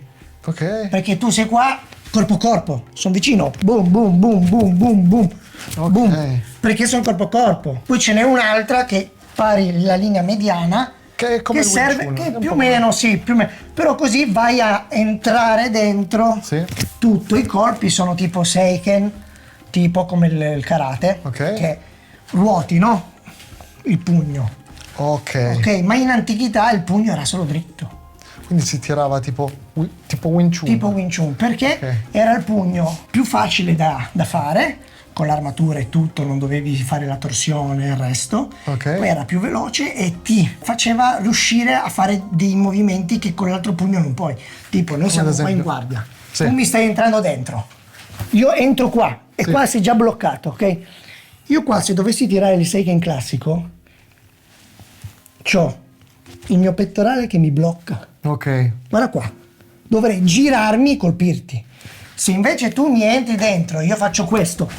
Ok. Perché tu sei qua, corpo a corpo, sono vicino, boom, boom, boom, boom, boom, boom, Ok. boom, perché sono corpo a corpo. Poi ce n'è un'altra che pari la linea mediana, Che è come il Wing serve, Chun, che è un più o po' meno, sì, più o meno, però così vai a entrare dentro Sì. tutto. I colpi sono tipo Seiken, tipo come il karate, Ok. che ruoti, no? Il pugno. Ok. Ok, ma in antichità il pugno era solo dritto. Quindi si tirava tipo Wing Chun. Tipo Wing Chun, perché Ok. era il pugno più facile da fare, con l'armatura e tutto, non dovevi fare la torsione e il resto, Ok. poi era più veloce e ti faceva riuscire a fare dei movimenti che con l'altro pugno non puoi. Tipo, noi siamo ad qua in esempio? guardia, Sì. tu mi stai entrando dentro, io entro qua e Sì. qua sei già bloccato, ok? Io qua se dovessi tirare il Seiken classico, c'ho il mio pettorale che mi blocca. Ok. Guarda qua, dovrei girarmi e colpirti. Se invece tu mi entri dentro e io faccio questo,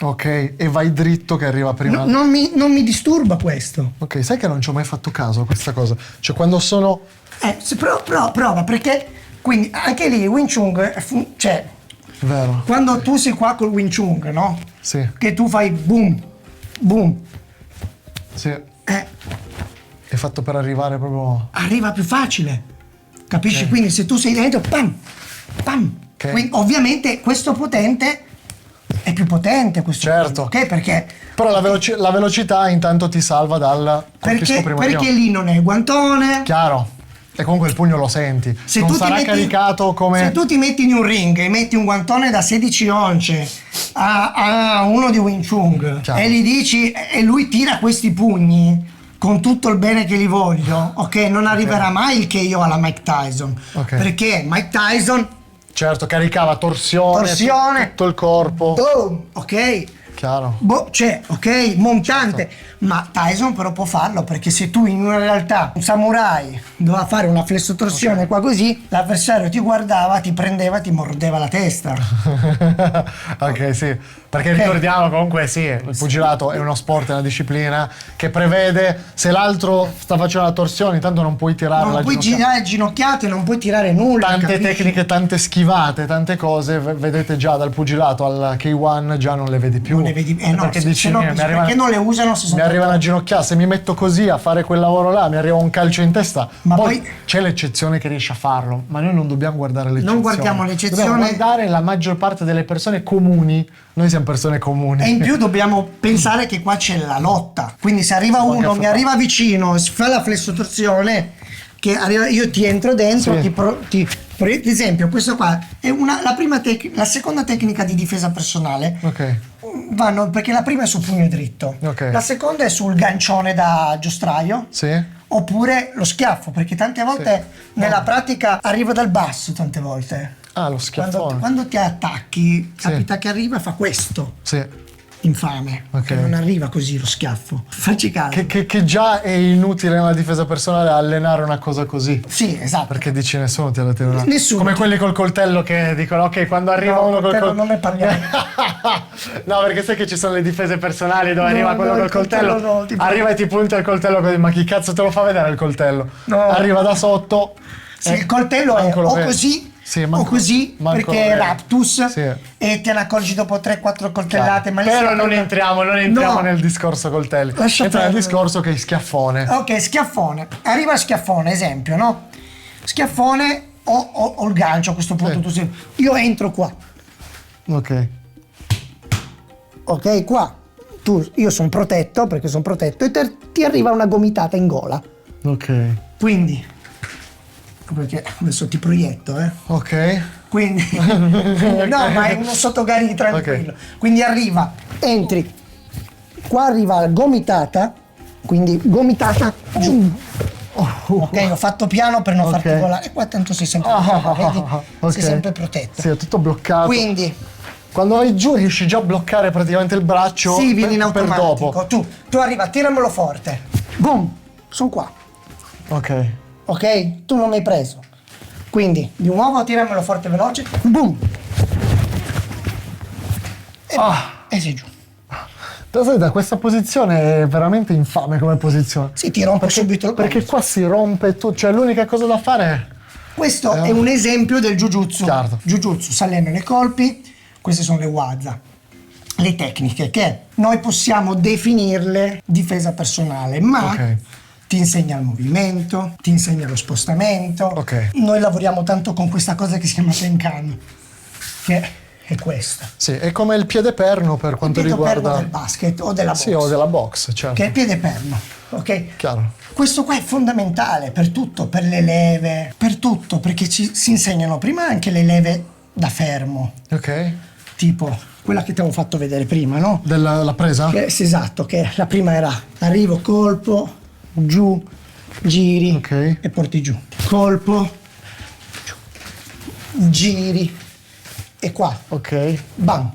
Ok, e vai dritto che arriva prima. non mi disturba questo. Ok, sai che non ci ho mai fatto caso a questa cosa? Cioè quando sono... Prova, perché quindi anche lì Wing Chun, cioè Vero. quando tu sei qua col Wing Chun, no? Sì, Che tu fai boom, boom, sì. È fatto per arrivare proprio... arriva più facile, capisci? Quindi se tu sei dentro, pam, pam. Ok. Quindi, ovviamente questo potente è più potente questo Certo. ok? Perché Però la velocità intanto ti salva dal colpisco prima perché io. lì non è il guantone. Chiaro. E comunque il pugno lo senti. Se non tu ti sarà metti- caricato come... Se tu ti metti in un ring e metti un guantone da 16 once a uno di Wing Chun Chiaro. e gli dici e lui tira questi pugni con tutto il bene che gli voglio, ok? Non arriverà mai il KO alla Mike Tyson. Ok. Perché Mike Tyson Certo, caricava torsione, tutto il corpo. Boom, ok. Chiaro. C'è, ok, montante, ma Tyson però può farlo, perché se tu in una realtà, un samurai doveva fare una flessotorsione qua così, l'avversario ti guardava, ti prendeva, ti mordeva la testa. Ok, sì, perché ricordiamo comunque sì, il pugilato è uno sport, è una disciplina che prevede, se l'altro sta facendo la torsione, intanto non puoi tirare Non puoi girare ginocchiate, non puoi tirare nulla. Tante tecniche, tante schivate, tante cose, vedete già dal pugilato al K1 già non le vedi più. Non le vedi, no, perché dici, perché non le usano se sono mi arrivano a ginocchiare, se mi metto così a fare quel lavoro là, mi arriva un calcio in testa. Ma poi c'è l'eccezione che riesce a farlo, ma noi non dobbiamo guardare l'eccezione. Non guardiamo l'eccezione. Dobbiamo guardare la maggior parte delle persone comuni. Noi siamo persone comuni. E in più dobbiamo pensare che qua c'è la lotta. Quindi se arriva uno, mi arriva vicino, si fa la flessotorsione, che arriva, io ti entro dentro, sì. per esempio questo qua è la seconda tecnica di difesa personale. Ok. Perché la prima è sul pugno dritto, Ok. la seconda è sul gancione da giostraio, Sì. oppure lo schiaffo, perché tante volte nella pratica arriva dal basso, tante volte. Ah, lo schiaffone. Quando ti attacchi, capita che arriva e fa questo. Sì. Infame, Ok. che non arriva così lo schiaffo. Facci caso. Che già è inutile nella difesa personale allenare una cosa così. Sì, esatto. Perché dici nessuno ti ha detto Nessuno. Come quelli col coltello che dicono ok, quando arriva uno col coltello non ne parliamo. No, perché sai che ci sono le difese personali dove arriva quello col il coltello, coltello no, arriva e ti punta il coltello così, ma chi cazzo te lo fa vedere il coltello? No. Arriva da sotto. Sì, il coltello è manco lo o vedi. così Sì, o così, manco perché lo è vedi. raptus, Sì. e te ne accorgi dopo 3-4 coltellate. Ma lì Però si non arriva- entriamo No. nel discorso coltelli. Lascia Entra nel perdere. discorso che è schiaffone. Ok, schiaffone. Arriva il schiaffone, esempio, no? Schiaffone o il gancio a questo punto. Sì. Tu sei... Io entro qua, Ok. ok? Qua. Io sono protetto, perché sono protetto, e ti arriva una gomitata in gola. Ok. Quindi, perché adesso ti proietto, Ok. Quindi, no, ma è uno sottogari tranquillo. Quindi entri, qua arriva la gomitata, quindi gomitata giù. Ok, ho fatto piano per non farti volare. E qua tanto sei sempre vedi? ok. Sei sempre protetto. Sì, è tutto bloccato. Quindi, Quando vai giù riesci già a bloccare praticamente il braccio sì, vieni in per automatico. dopo. Tu arriva, tiramelo forte. Boom, sono qua. Ok. Ok? Tu non mi hai preso. Quindi, di nuovo tiramelo forte e veloce. Boom. E sei giù. Da questa posizione è veramente infame come posizione. Sì, ti rompo subito il Perché qua si rompe tutto, cioè l'unica cosa da fare è... Questo è un esempio del Jujutsu. Certo. Jujutsu si allenano i colpi, queste sono le waza, le tecniche che noi possiamo definirle difesa personale, ma Ok. ti insegna il movimento, ti insegna lo spostamento. Ok. Noi lavoriamo tanto con questa cosa che si chiama Tenkan, che è questa. Sì, è come il piede perno per quanto Il piede perno riguarda... del basket o della box. Sì, o della box, certo. Che è il piede perno, ok? Chiaro. Questo qua è fondamentale per tutto, per le leve, per tutto, perché si insegnano prima anche le leve da fermo, Ok. tipo quella che ti avevo fatto vedere prima, no? La presa? Sì, esatto, che la prima era arrivo, colpo, giù, giri Ok. e porti giù. Colpo, giù, giri e qua, Ok. bam.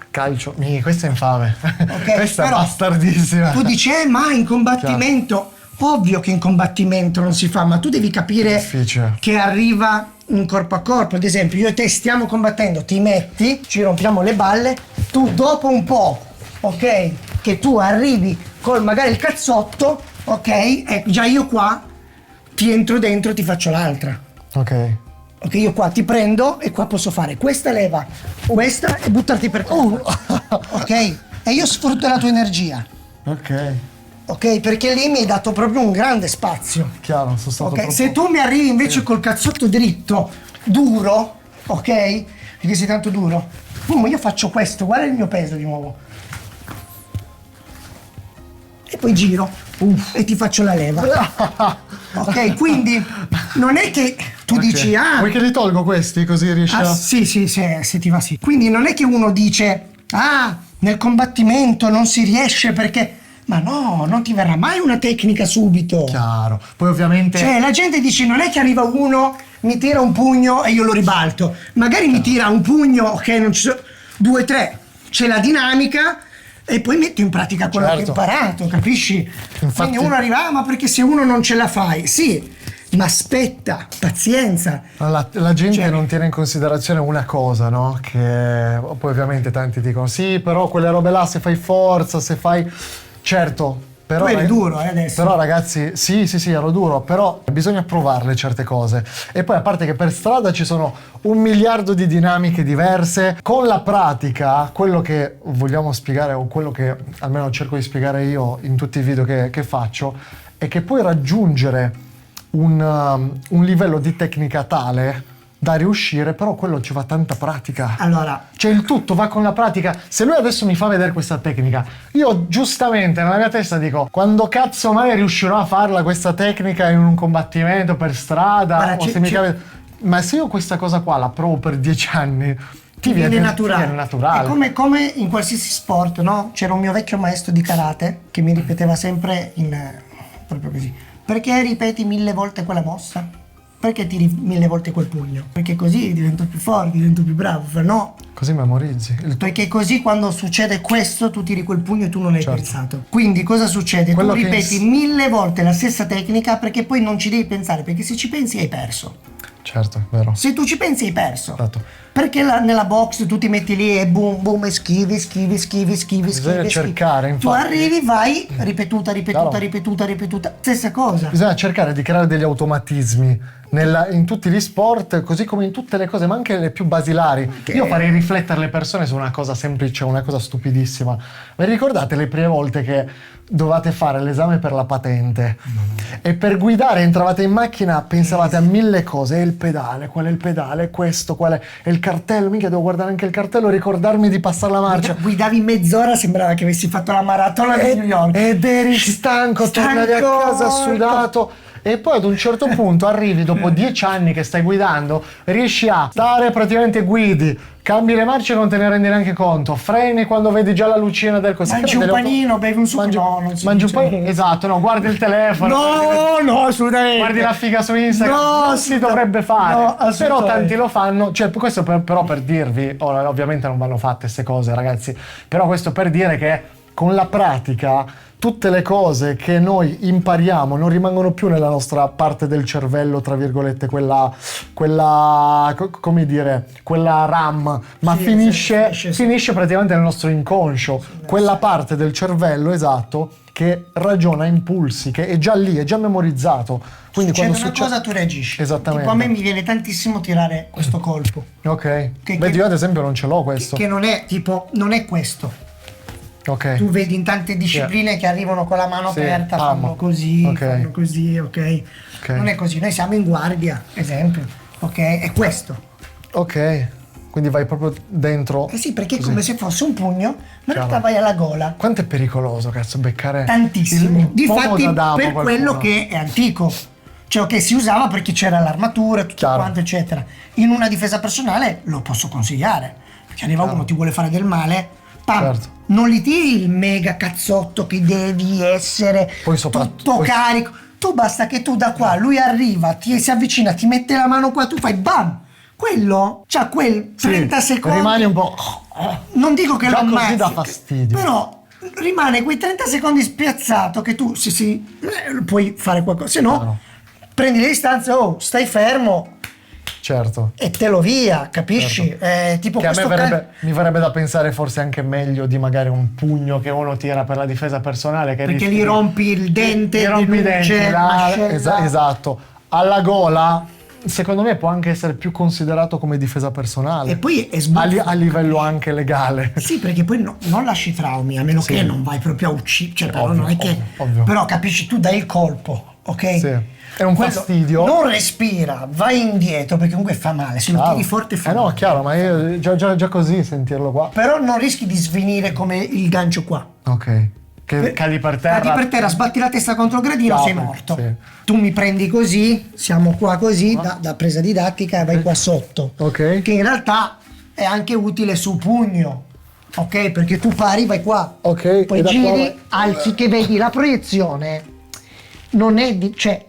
Calcio. Questo è infame. Ok, Questa è però bastardissima. Tu dici, ma in combattimento, ovvio che in combattimento non si fa, ma tu devi capire Difficile. che arriva un corpo a corpo. Ad esempio, io e te stiamo combattendo, ti metti, ci rompiamo le balle, tu dopo un po', ok, che tu arrivi con magari il cazzotto, ok, e già io qua ti entro dentro, ti faccio l'altra. Ok. Ok, io qua ti prendo e qua posso fare questa leva, questa e buttarti per terra. Ok? E io sfrutto la tua energia. Ok. Ok? Perché lì mi hai dato proprio un grande spazio. Chiaro, sono stato Ok? troppo... Se tu mi arrivi invece col cazzotto dritto, duro, ok? Perché sei tanto duro, io faccio questo, guarda il mio peso di nuovo. E poi giro e ti faccio la leva. Ok? Quindi non è che tu dici, Vuoi che li tolgo questi così riesci a... sì, se ti va sì. Quindi non è che uno dice, nel combattimento non si riesce perché... Ma no, non ti verrà mai una tecnica subito. Chiaro. Poi ovviamente... Cioè, la gente dice, non è che arriva uno, mi tira un pugno e io lo ribalto. Magari mi tira un pugno, ok, non ci sono... 2, 3, c'è la dinamica e poi metto in pratica quello che ho imparato, capisci? Infatti... Quindi uno arriva, ma perché se uno non ce la fai? Sì, ma aspetta, pazienza. La gente non tiene in considerazione una cosa, no? Che poi ovviamente tanti dicono, sì, però quelle robe là, se fai forza, se fai... Certo. Però, tu eri duro adesso. Però ragazzi, sì, ero duro, però bisogna provarle certe cose. E poi a parte che per strada ci sono 1 miliardo di dinamiche diverse, con la pratica, quello che vogliamo spiegare, o quello che almeno cerco di spiegare io in tutti i video che faccio, è che puoi raggiungere un livello di tecnica tale da riuscire, però quello ci va tanta pratica. Allora, cioè il tutto va con la pratica. Se lui adesso mi fa vedere questa tecnica, io giustamente nella mia testa dico, quando cazzo mai riuscirò a farla questa tecnica in un combattimento per strada? Guarda, O se mi capita... Ma se io questa cosa qua la provo per 10 anni, ti viene naturale. È come in qualsiasi sport, no? C'era un mio vecchio maestro di karate che mi ripeteva sempre proprio così: perché ripeti 1000 volte quella mossa? Perché tiri 1000 volte quel pugno? Perché così divento più forte, divento più bravo. No. Così memorizzi. Perché così quando succede questo tu tiri quel pugno e tu non hai pensato. Quindi cosa succede? Tu ripeti 1000 volte la stessa tecnica perché poi non ci devi pensare, perché se ci pensi hai perso. Certo, vero. Se tu ci pensi hai perso. Esatto. Perché nella box tu ti metti lì e boom boom e schivi. Bisogna cercare, infatti. Tu arrivi, vai, ripetuta, stessa cosa. Bisogna cercare di creare degli automatismi in tutti gli sport, così come in tutte le cose, ma anche le più basilari. Io farei riflettere le persone su una cosa semplice, una cosa stupidissima. Vi ricordate le prime volte che dovevate fare l'esame per la patente e per guidare entravate in macchina, pensavate a 1000 cose? Il pedale, qual è il pedale? Questo, qual è il cartello? Mica devo guardare anche il cartello, ricordarmi di passare la marcia. Guidavi mezz'ora, sembrava che avessi fatto la maratona di New York ed eri stanco, tornavi a casa sudato. E poi ad un certo punto arrivi, dopo 10 anni che stai guidando, riesci a stare, praticamente guidi, cambi le marce e non te ne rendi neanche conto, freni quando vedi già la lucina del così. Mangi un panino, bevi un succo. Mangi un panino, esatto, no, guardi il telefono. No, assolutamente. Guardi la figa su Instagram, non si dovrebbe fare. No, però tanti lo fanno, cioè questo però per dirvi, ovviamente non vanno fatte queste cose ragazzi, però questo per dire che con la pratica tutte le cose che noi impariamo non rimangono più nella nostra parte del cervello, tra virgolette, quella come dire, quella RAM, ma finisce praticamente nel nostro inconscio, quella parte del cervello, esatto, che ragiona a impulsi, che è già lì, è già memorizzato. Quindi quando una cosa tu reagisci. Esattamente. Tipo a me mi viene tantissimo tirare questo colpo. Ok. Vedi, io ad esempio non ce l'ho questo. Che non è tipo, non è questo. Okay. Tu vedi in tante discipline che arrivano con la mano aperta, fanno così, fanno così, ok? Non è così, noi siamo in guardia, esempio, ok? È questo. Ok, quindi vai proprio dentro. Eh sì, perché è come se fosse un pugno, ma in realtà vai alla gola. Quanto è pericoloso, cazzo, beccare? Tantissimo. Difatti per quello qualcuno. che è antico. Cioè, che si usava perché c'era l'armatura, tutto quanto, eccetera. In una difesa personale lo posso consigliare. Perché arriva uno, ti vuole fare del male, non li tiri il mega cazzotto che devi essere tutto carico. Tu basta che tu da qua, lui arriva, si avvicina, ti mette la mano qua, tu fai bam! Quello, c'ha quel 30 secondi. Rimani un po'. Non dico che lo ammazzi, così dà fastidio. però rimane quei 30 secondi spiazzato che tu puoi fare qualcosa. Se no, prendi le distanze, stai fermo. Certo. E te lo via, capisci? Certo. Tipo che a me mi verrebbe da pensare forse anche meglio di magari un pugno che uno tira per la difesa personale. Perché gli rompi il dente, gli rompi i denti, esatto. Alla gola, secondo me può anche essere più considerato come difesa personale. E poi è a livello anche legale. Sì, perché poi non lasci traumi, a meno che non vai proprio a uccidere. Cioè, però non è che. Ovvio. Però capisci, tu dai il colpo, ok? Sì. È un fastidio. Non respira, vai indietro perché comunque fa male. Se lo tiri forte fa male. No, chiaro, ma io già così sentirlo qua. Però non rischi di svenire come il gancio qua. Ok. Che cadi per terra. Cadi per terra, sbatti la testa contro il gradino, sei morto. Sì. Tu mi prendi così, siamo qua così, da presa didattica e vai qua sotto. Ok. Che in realtà è anche utile su pugno. ok? Perché tu pari, vai qua, Ok, poi e da giri, qua- alzi, che vedi la proiezione non è cioè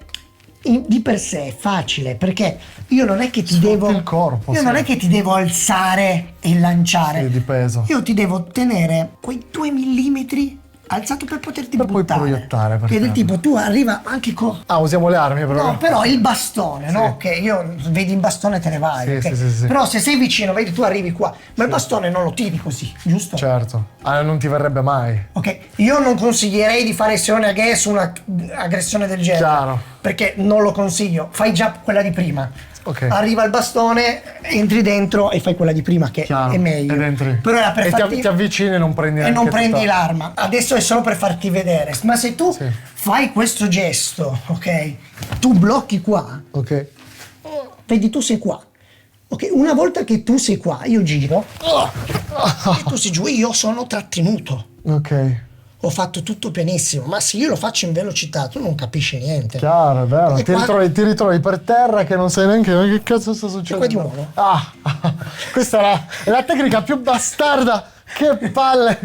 di per sé è facile, perché io non è che ti Sfrutti devo il corpo, io sì. non è che ti devo alzare e lanciare, Sì, di peso. io ti devo tenere quei 2 millimetri alzato per poterti Per poi buttare, proiettare, per che del terra. tipo tu arriva anche con Ah, usiamo le armi però. no, però il bastone, no? Sì. Che io vedi in bastone te ne vai, Sì, ok? sì. Però se sei vicino, vedi tu arrivi qua, ma il bastone non lo tiri così, giusto? Certo. Ah, non ti verrebbe mai. Ok, io non consiglierei di fare azione a gas su un'aggressione del genere. Chiaro. Perché non lo consiglio. Fai già quella di prima. Ok. Arriva il bastone, entri dentro e fai quella di prima, che Chiaro. è meglio. Ed entri. Però era per e farti... ti avvicini e non prendi e neanche non prendi tutta- l'arma. Adesso è solo per farti vedere. Ma se tu Sì. fai questo gesto, ok? Tu blocchi qua, Ok. vedi tu sei qua. Ok, una volta che tu sei qua, io giro e tu sei giù, io sono trattenuto. Ok. Ho fatto tutto pianissimo, ma se io lo faccio in velocità tu non capisci niente. Chiaro, è vero. E Ti qua- ritrovi per terra che non sai neanche ma che cazzo sta qua di succedendo. nuovo. Ah, questa è la tecnica più bastarda. Che palle.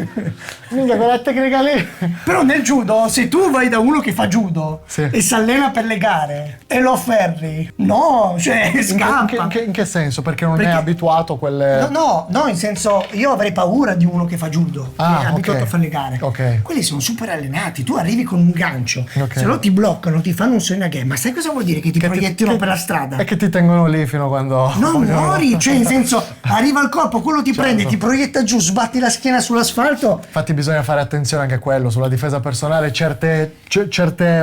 Minchia, quella tecnica lì. Però nel judo, se tu vai da uno che fa judo Sì. e si allena per le gare e lo afferri, no, cioè scappa. In che senso? Perché non Perché- è abituato a quelle... No, in senso, io avrei paura di uno che fa judo, Ah, che è abituato ok. a fare le gare. Ok. Quelli sono super allenati, tu arrivi con un gancio, Ok. se loro ti bloccano, ti fanno un game, ma sai cosa vuol dire? Che ti proiettino per la strada? E che ti tengono lì fino a quando... Non muori, cioè in senso, arriva il corpo, quello ti prende, ti proietta giù, sbatti la schiena sull'asfalto. Infatti bisogna fare attenzione anche a quello, sulla difesa personale, certe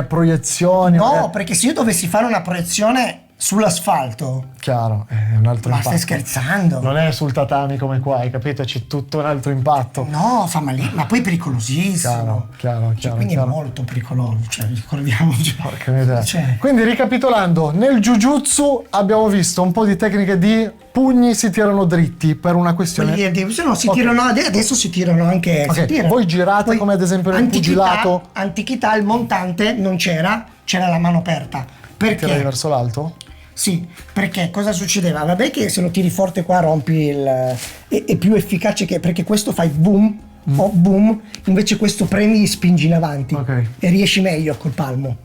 proiezioni. No, perché se io dovessi fare una proiezione sull'asfalto, Chiaro, è un altro ma impatto. stai scherzando? Non è sul tatami come qua, hai capito? C'è tutto un altro impatto. No, fa malissimo, ma poi è pericolosissimo. Chiaro. Quindi è molto pericoloso, cioè ricordiamoci. Porca miseria. Cioè, Quindi ricapitolando, nel Jujutsu abbiamo visto un po' di tecniche di pugni si tirano dritti per una questione... se no si Ok. tirano, adesso si tirano anche... Ok, si tirano. voi girate Poi, come ad esempio nel pugilato? Antichità, il montante non c'era la mano aperta. Tiravi Perché? verso l'alto? Sì, perché cosa succedeva? Vabbè che se lo tiri forte qua rompi il... è più efficace che... perché questo fai boom, o boom, invece questo prendi e spingi in avanti. Ok. E riesci meglio col palmo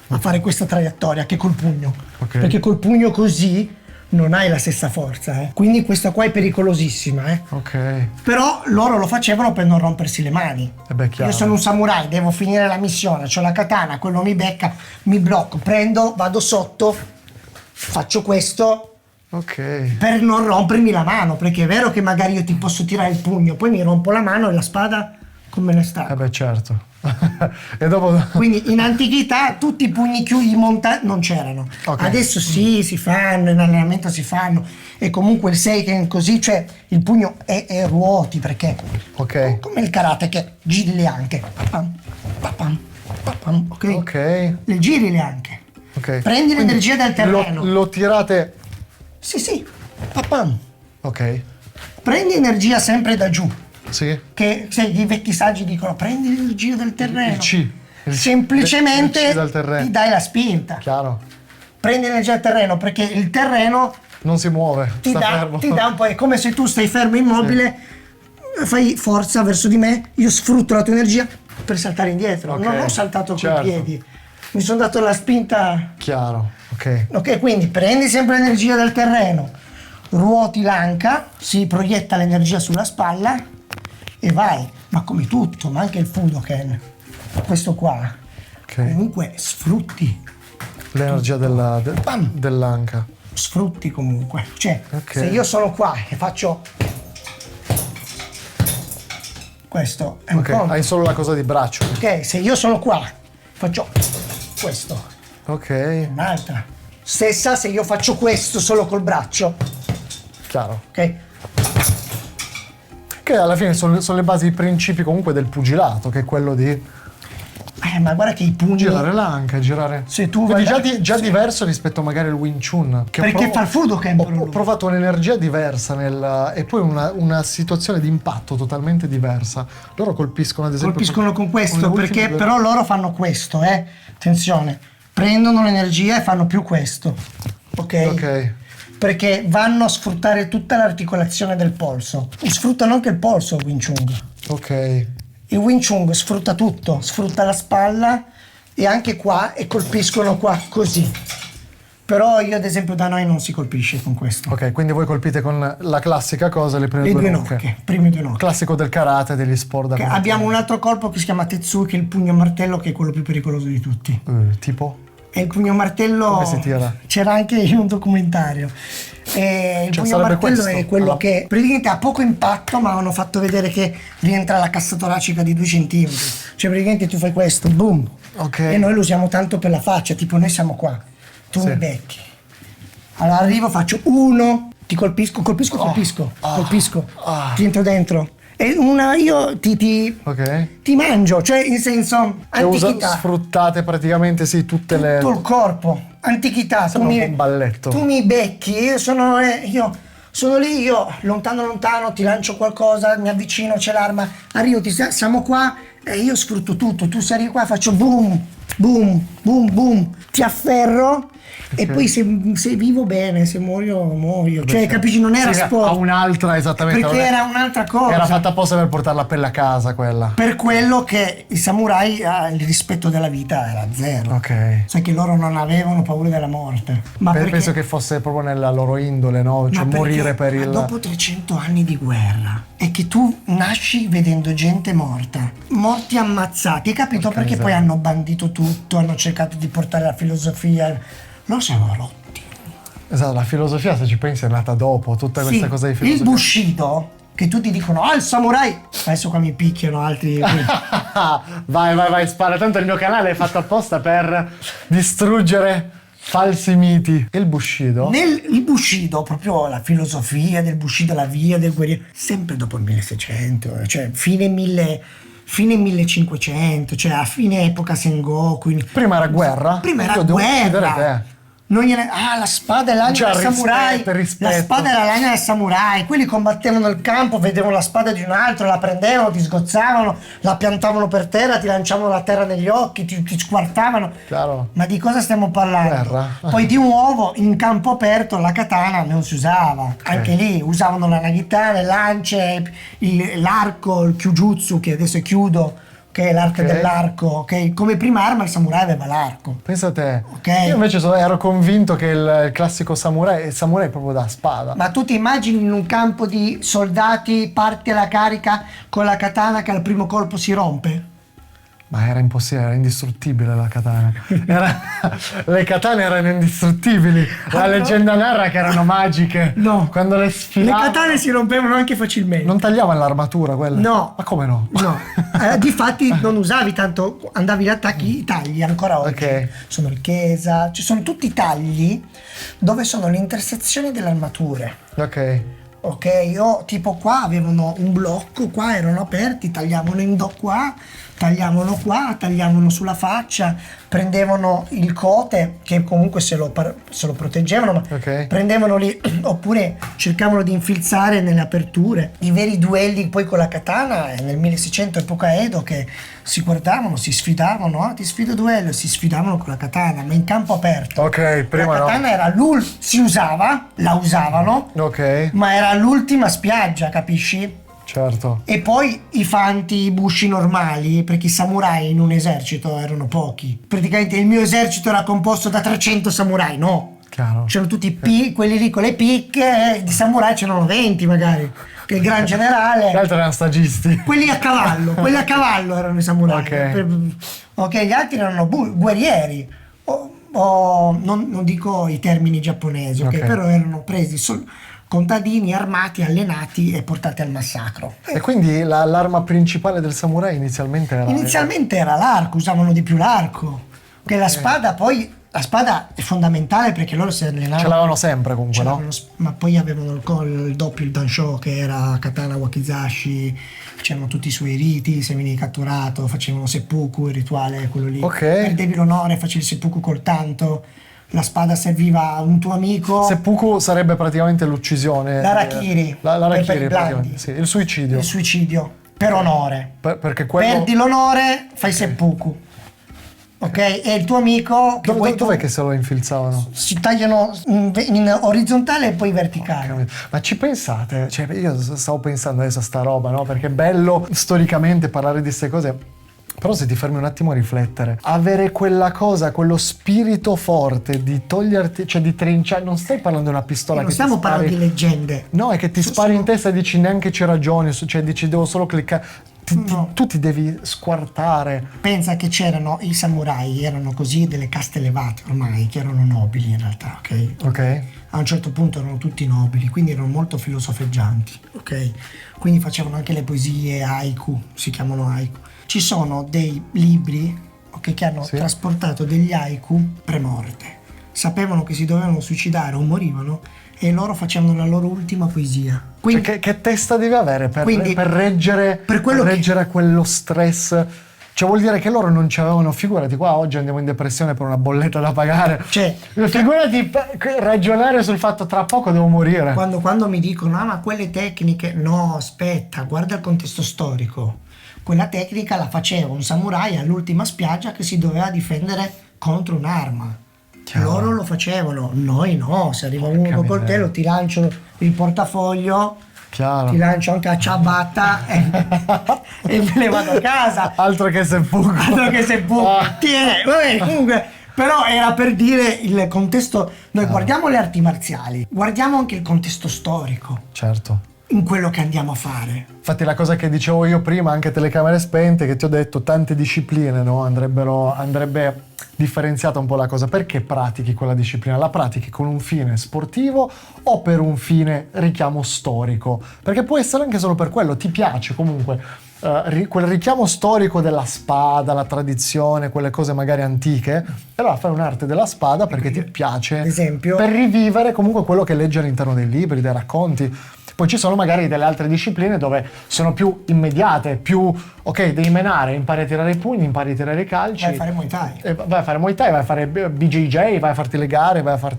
a fare questa traiettoria che col pugno. Ok. Perché col pugno così non hai la stessa forza, eh. Quindi questa qua è pericolosissima, eh. Ok. Però loro lo facevano per non rompersi le mani. beh, chiaro. Io sono un samurai, devo finire la missione, ho la katana, quello mi becca, mi blocco, prendo, vado sotto, faccio questo Ok. per non rompermi la mano, perché è vero che magari io ti posso tirare il pugno, poi mi rompo la mano e la spada come ne sta. Beh, certo. E dopo... Quindi in antichità tutti i pugni chiusi montati non c'erano. Ok. Adesso sì, si fanno, in allenamento si fanno, e comunque il seiken così, cioè il pugno è ruoti, perché Ok. come il karate che giri le anche. Papam, papam, papam, ok? Ok. Le giri le anche. Ok. Prendi l'energia dal terreno. Lo tirate... Sì, papam. Ok. Prendi energia sempre da giù. Sì. Che se i vecchi saggi dicono prendi l'energia dal terreno. Il C. Semplicemente il C dal terreno. ti dai la spinta. Chiaro. Prendi l'energia dal terreno, perché il terreno Non si muove. ti sta dà, fermo. ti dà un po', è come se tu stai fermo immobile, fai forza verso di me, io sfrutto la tua energia per saltare indietro. Ok, Non ho saltato certo. coi piedi, mi sono dato la spinta. Chiaro. Ok. Ok, quindi prendi sempre l'energia dal terreno, ruoti l'anca, si proietta l'energia sulla spalla e vai. Ma come tutto, ma anche il Fudoken, questo qua, Ok. comunque sfrutti. L'energia Pam. dell'anca. Sfrutti comunque, cioè Ok. se io sono qua e faccio questo è un Ok. conto. Hai solo la cosa di braccio. Ok, se io sono qua faccio questo, Ok. un'altra. Stessa se io faccio questo solo col braccio, Chiaro. ok? Che alla fine sono le basi, i principi comunque del pugilato, che è quello di Ma guarda che i pugni, girare l'anca, girare... se tu Quindi vai già diverso rispetto magari al Wing Chun. Che perché fa il Fudoken ho per lui. provato un'energia diversa e poi una situazione di impatto totalmente diversa. Loro colpiscono ad esempio... Colpiscono con questo, le ultime perché due- però loro fanno questo, attenzione, prendono l'energia e fanno più questo, ok? Ok. perché vanno a sfruttare tutta l'articolazione del polso. Sfruttano anche il polso il Wing Chun. Ok. Il Wing Chun sfrutta tutto, sfrutta la spalla e anche qua, e colpiscono qua così. Però io ad esempio da noi non si colpisce con questo. Ok, quindi voi colpite con la classica cosa, le prime Le due due nocche. nocche, prime due nocche. Classico del karate, degli sport da combattimento. Abbiamo un altro colpo che si chiama Tetsu, che è il pugno a martello, che è quello più pericoloso di tutti. Tipo? E il pugno a martello Come si tira? c'era anche in un documentario. E il pugno a sarebbe martello questo, è quello alla- che praticamente ha poco impatto, ma hanno fatto vedere che rientra la cassa toracica di 2 centimetri. Cioè praticamente tu fai questo, boom. Ok. E noi lo usiamo tanto per la faccia, tipo noi siamo qua, tu Sì. mi becchi. Allora arrivo, faccio uno, ti colpisco, colpisco, ti entro dentro. E una io ti Ok. mangio, cioè in senso Cioè antichità. sfruttate praticamente sì tutte le... Tutto il corpo, antichità. Sembra un po' un balletto. Tu mi becchi, io sono lì, io lontano, ti lancio qualcosa, mi avvicino, c'è l'arma, arrivo, siamo qua e io sfrutto tutto. Tu sei qua, faccio boom, boom, boom, boom, ti afferro. E poi se vivo bene, se muoio. Cioè, capisci, non era Sì, sport. ha un'altra, esattamente. Perché non è- era un'altra cosa. Era fatta apposta per portare la pelle a casa, quella. Per quello che i samurai, il rispetto della vita era zero. Ok. Sai che loro non avevano paura della morte. Ma perché? Penso che fosse proprio nella loro indole, no? Cioè Ma morire perché? per il... Ma dopo 300 anni di guerra e che tu nasci vedendo gente morta, morti ammazzati, hai capito? Porca Perché poi miseria. hanno bandito tutto, hanno cercato di portare la filosofia. Loro siamo rotti. Esatto, la filosofia, se ci pensi, è nata dopo, tutta questa cosa di il filosofia. Bushido, che tutti dicono, il samurai, adesso qua mi picchiano altri. Vai, spara. Tanto il mio canale è fatto apposta per distruggere falsi miti. E il Bushido? Il Bushido, proprio la filosofia del Bushido, la via del guerriero, sempre dopo il 1600, cioè fine 1500, cioè a fine epoca Sengoku. Prima era guerra? Prima era Io devo uccidere guerra. te. La spada è l'anima Cioè, del samurai. rispetto. La spada era l'anima del samurai. Quelli combattevano nel campo, vedevano la spada di un altro, la prendevano, ti sgozzavano, la piantavano per terra, ti lanciavano la terra negli occhi, ti squartavano. Chiaro. Ma di cosa stiamo parlando? Guerra. Poi di nuovo in campo aperto la katana non si usava. Anche lì usavano la nagita, le lance, l'arco, il kyujutsu, che adesso è chiudo, che è l'arte Ok. dell'arco. Ok? Come prima arma il samurai aveva l'arco. Pensa a te. Ok. Io invece ero convinto che il classico samurai, il samurai proprio da spada. Ma tu ti immagini in un campo di soldati, parti alla carica con la katana che al primo colpo si rompe? Ma era impossibile, era indistruttibile la katana. Le katane erano indistruttibili. La leggenda narra che erano magiche. No. Quando le Le sfilavano. katane si rompevano anche facilmente. Non tagliavano l'armatura quella? No. Ma come no? No, difatti non usavi tanto, andavi agli attacchi, i tagli ancora oggi. Ok. Sono il chesa, ci sono tutti i tagli dove sono le intersezioni delle armature. Ok. Ok, io tipo qua avevano un blocco, qua erano aperti, tagliavano in do qua, tagliavano sulla faccia, prendevano il cote, che comunque se lo proteggevano, ma Ok. prendevano lì, oppure cercavano di infilzare nelle aperture. I veri duelli poi con la katana nel 1600, epoca Edo, che si guardavano, si sfidavano, ti sfido a duello, si sfidavano con la katana, ma in campo aperto. Ok, prima la no. katana era si usava, la usavano, Ok, ma era l'ultima spiaggia, capisci? certo. E poi i fanti, i bushi normali, perché i samurai in un esercito erano pochi. Praticamente il mio esercito era composto da 300 samurai, no? Chiaro. C'erano tutti quelli lì con le picche, di samurai c'erano 20 magari, che il gran Gli generale. altri erano stagisti. Quelli a cavallo erano i samurai. Ok. Ok, gli altri erano guerrieri. Non dico i termini giapponesi, ok? Ok. Però erano presi contadini armati, allenati e portati al massacro. E quindi l'arma principale del samurai inizialmente era... Inizialmente era l'arco, usavano di più l'arco. Che la spada poi... La spada è fondamentale perché loro si allenavano. Ce l'avevano sempre comunque, Ce no? l'avevano ma poi avevano il doppio, il dansho, che era katana wakizashi, c'erano tutti i suoi riti, se venivi catturato, facevano seppuku, il rituale, quello lì. Ok. Perdevi l'onore, facevi il seppuku col tanto, la spada serviva a un tuo amico. Seppuku sarebbe praticamente l'uccisione. L'harakiri. L'harakiri, Per i praticamente. blandi. Sì, il suicidio. Il suicidio, per onore. Perché quello... Perdi l'onore, fai seppuku. ok? E il tuo amico che Dov'è che se lo infilzavano? si tagliano in orizzontale e poi verticale. Ma ci pensate? Cioè, io stavo pensando adesso a sta roba, no? Perché è bello storicamente parlare di queste cose. Però se ti fermi un attimo a riflettere, avere quella cosa, quello spirito forte di toglierti, cioè di trinciare, non stai parlando di una pistola Non che stiamo ti spari, parlando di leggende. no, è che ti spari in testa e dici neanche c'è ragione, cioè dici devo solo cliccare, No. tu ti devi squartare. Pensa che c'erano i samurai, erano così delle caste elevate ormai, che erano nobili in realtà, ok? Ok? A un certo punto erano tutti nobili, quindi erano molto filosofeggianti, ok? Quindi facevano anche le poesie haiku, si chiamano haiku. Ci sono dei libri, ok, che hanno Sì. trasportato degli haiku pre-morte. Sapevano che si dovevano suicidare o morivano e loro facevano la loro ultima poesia. Quindi, Cioè, che testa devi avere per reggere, per quello reggere quello stress? Cioè vuol dire che loro non ci avevano, figurati qua oggi andiamo in depressione per una bolletta da pagare. Cioè, Figurati ragionare sul fatto tra poco devo morire. quando mi dicono, ah ma quelle tecniche, no aspetta, guarda il contesto storico. Quella tecnica la faceva un samurai all'ultima spiaggia che si doveva difendere contro un'arma. Chiaro. Loro lo facevano, noi no, se arriva uno col coltello ti lancio il portafoglio, Chiaro. ti lancio anche a ciabatta e me ne vado a casa. Altro che se fugo. Altro che se può. Vabbè, comunque, però era per dire il contesto. Noi guardiamo le arti marziali, guardiamo anche il contesto storico Certo. in quello che andiamo a fare. Infatti la cosa che dicevo io prima, anche telecamere spente, che ti ho detto, tante discipline, no? Andrebbe differenziata un po' la cosa. Perché pratichi quella disciplina? La pratichi con un fine sportivo o per un fine richiamo storico? Perché può essere anche solo per quello, ti piace comunque quel richiamo storico della spada, la tradizione, quelle cose magari antiche, e allora fai un'arte della spada perché ti piace, Ad esempio, per rivivere comunque quello che leggi all'interno dei libri, dei racconti. Poi ci sono magari delle altre discipline dove sono più immediate, più ok, devi menare, impari a tirare i pugni, impari a tirare i calci. vai a fare Muay Thai. Vai a fare Muay Thai, vai a fare BJJ, vai a farti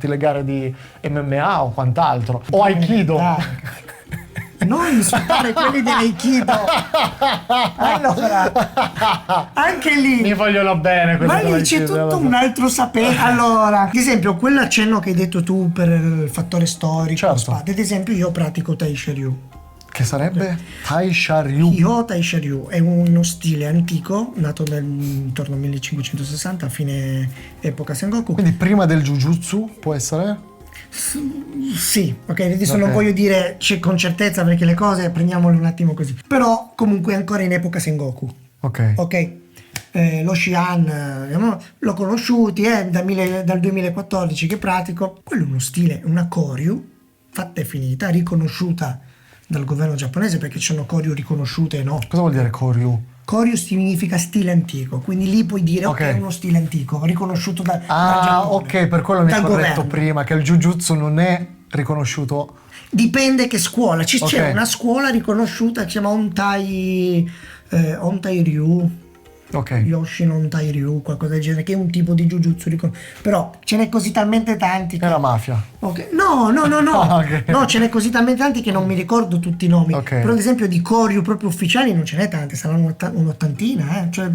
le gare di MMA o quant'altro. O Aikido. Non insultare quelli dell'Aikido. Allora, anche lì Mi vogliono bene. ma lì c'è tutto un altro sapere. Allora, ad esempio, quell'accenno che hai detto tu per il fattore storico, Certo. spada, ad esempio io pratico Tai Chi Ryu. Che sarebbe? Tai Sharyu. Io Tai Chi Ryu è uno stile antico, nato intorno al 1560, a fine epoca Sengoku. Quindi prima del Jujutsu, può essere? Sì, ok, adesso non Ok. voglio dire con certezza perché le cose prendiamole un attimo così. Però comunque è ancora in epoca Sengoku. Ok. Ok, lo Shihan l'ho conosciuti dal 2014 che pratico. Quello è uno stile, una Koryu fatta e finita, riconosciuta dal governo giapponese perché ci sono Koryu riconosciute e no. Cosa vuol dire Koryu? Koryu significa stile antico, quindi lì puoi dire ok, è uno stile antico, riconosciuto dal Giappone, ok, per quello mi hai dal corretto governo. prima, che il Jujutsu non è riconosciuto. Dipende che scuola, c'è Ok. una scuola riconosciuta che si chiama Ontai Ryu, Ok. Yoshin Ontai Ryu, qualcosa del genere, che è un tipo di Jujutsu però ce n'è così talmente tanti che... È la mafia. Ok. No, Ok. no, ce n'è così talmente tanti che non mi ricordo tutti i nomi. Ok. Però ad esempio di Koryu proprio ufficiali non ce n'è tanti, saranno un'ottantina, cioè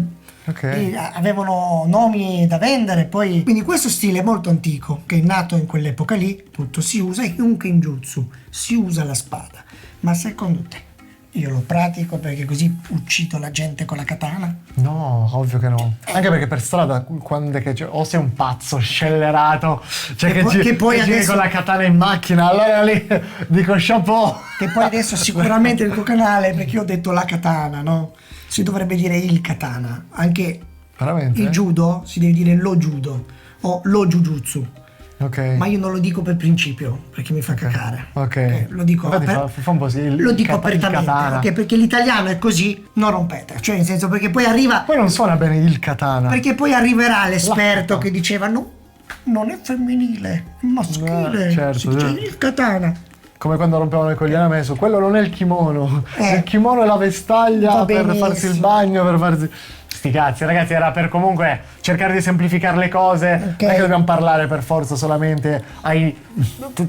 Ok. avevano nomi da vendere, poi quindi questo stile è molto antico che è nato in quell'epoca lì, tutto si usa e comunque in Jutsu si usa la spada. Ma secondo te io lo pratico perché così uccido la gente con la katana? No, ovvio che no. Anche perché per strada, quando è che o sei un pazzo scellerato, cioè che poi giri adesso- con la katana in macchina, allora lì dico chapeau. Che poi adesso sicuramente il tuo canale, perché io ho detto la katana, no? Si dovrebbe dire il katana. Anche Veramente? il judo si deve dire lo judo o lo jujutsu. Ok. Ma io non lo dico per principio, perché mi fa cacare. Ok. Lo dico, Infatti fa un po' sì, lo dico il apertamente, katana. ok? Perché l'italiano è così, non rompete. Cioè, nel senso, perché poi arriva... Poi non suona bene il katana. Perché poi arriverà l'esperto La- che diceva no, non è femminile, è maschile, certo, si dice certo. il katana. Come quando rompevano i coglioni a me su quello non è il kimono. Eh. Il kimono è la vestaglia Va per benissimo. farsi il bagno, per farsi... sti cazzi, ragazzi, era per comunque cercare di semplificare le cose. Ok. Non è che dobbiamo parlare per forza solamente ai,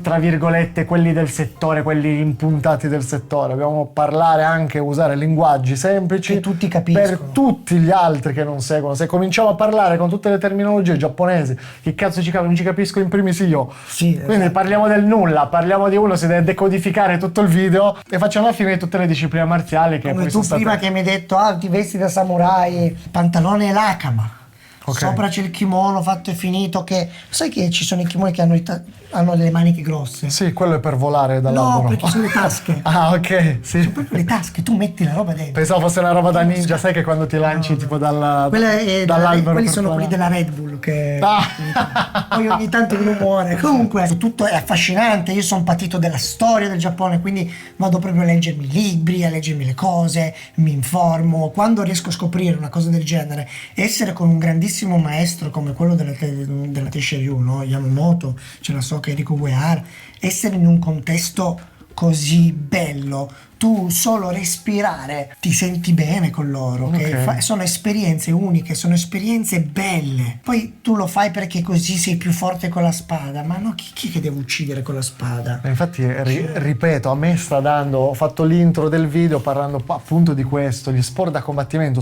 tra virgolette, quelli del settore, quelli impuntati del settore. Dobbiamo parlare anche, usare linguaggi semplici Che tutti capiscono. per tutti gli altri che non seguono. Se cominciamo a parlare con tutte le terminologie giapponesi, chi cazzo non ci capisco in primis io. Sì, Quindi esatto. parliamo del nulla, parliamo di uno, si deve decodificare tutto il video e facciamo la fine di tutte le discipline marziali che Come poi tu sono prima state... che mi hai detto, ti vesti da samurai, pantalone e l'akama. Ok. Sopra c'è il kimono fatto e finito, che sai che ci sono i kimoni che hanno le maniche grosse? Sì, quello è per volare dall'albero. No, perché sono le tasche. Ah, ok, sì. Proprio le tasche, tu metti la roba dentro. Pensavo fosse una roba da ninja, sai che quando ti lanci tipo dall'albero Quelli per sono quelli volare. della Red Bull che Ah. poi ogni tanto mi muore. Comunque tutto è affascinante. Io sono patito della storia del Giappone, quindi vado proprio a leggermi i libri, a leggermi le cose, mi informo. Quando riesco a scoprire una cosa del genere, essere con un grandissimo maestro come quello della Teixeiryu, no? Yamamoto, ce la so che Enrico Uehara, essere in un contesto così bello, tu solo respirare ti senti bene con loro, ok? Ok. Sono esperienze uniche, sono esperienze belle. Poi tu lo fai perché così sei più forte con la spada, ma no, chi che deve uccidere con la spada? Infatti, ripeto, a me sta dando, ho fatto l'intro del video parlando appunto di questo, gli sport da combattimento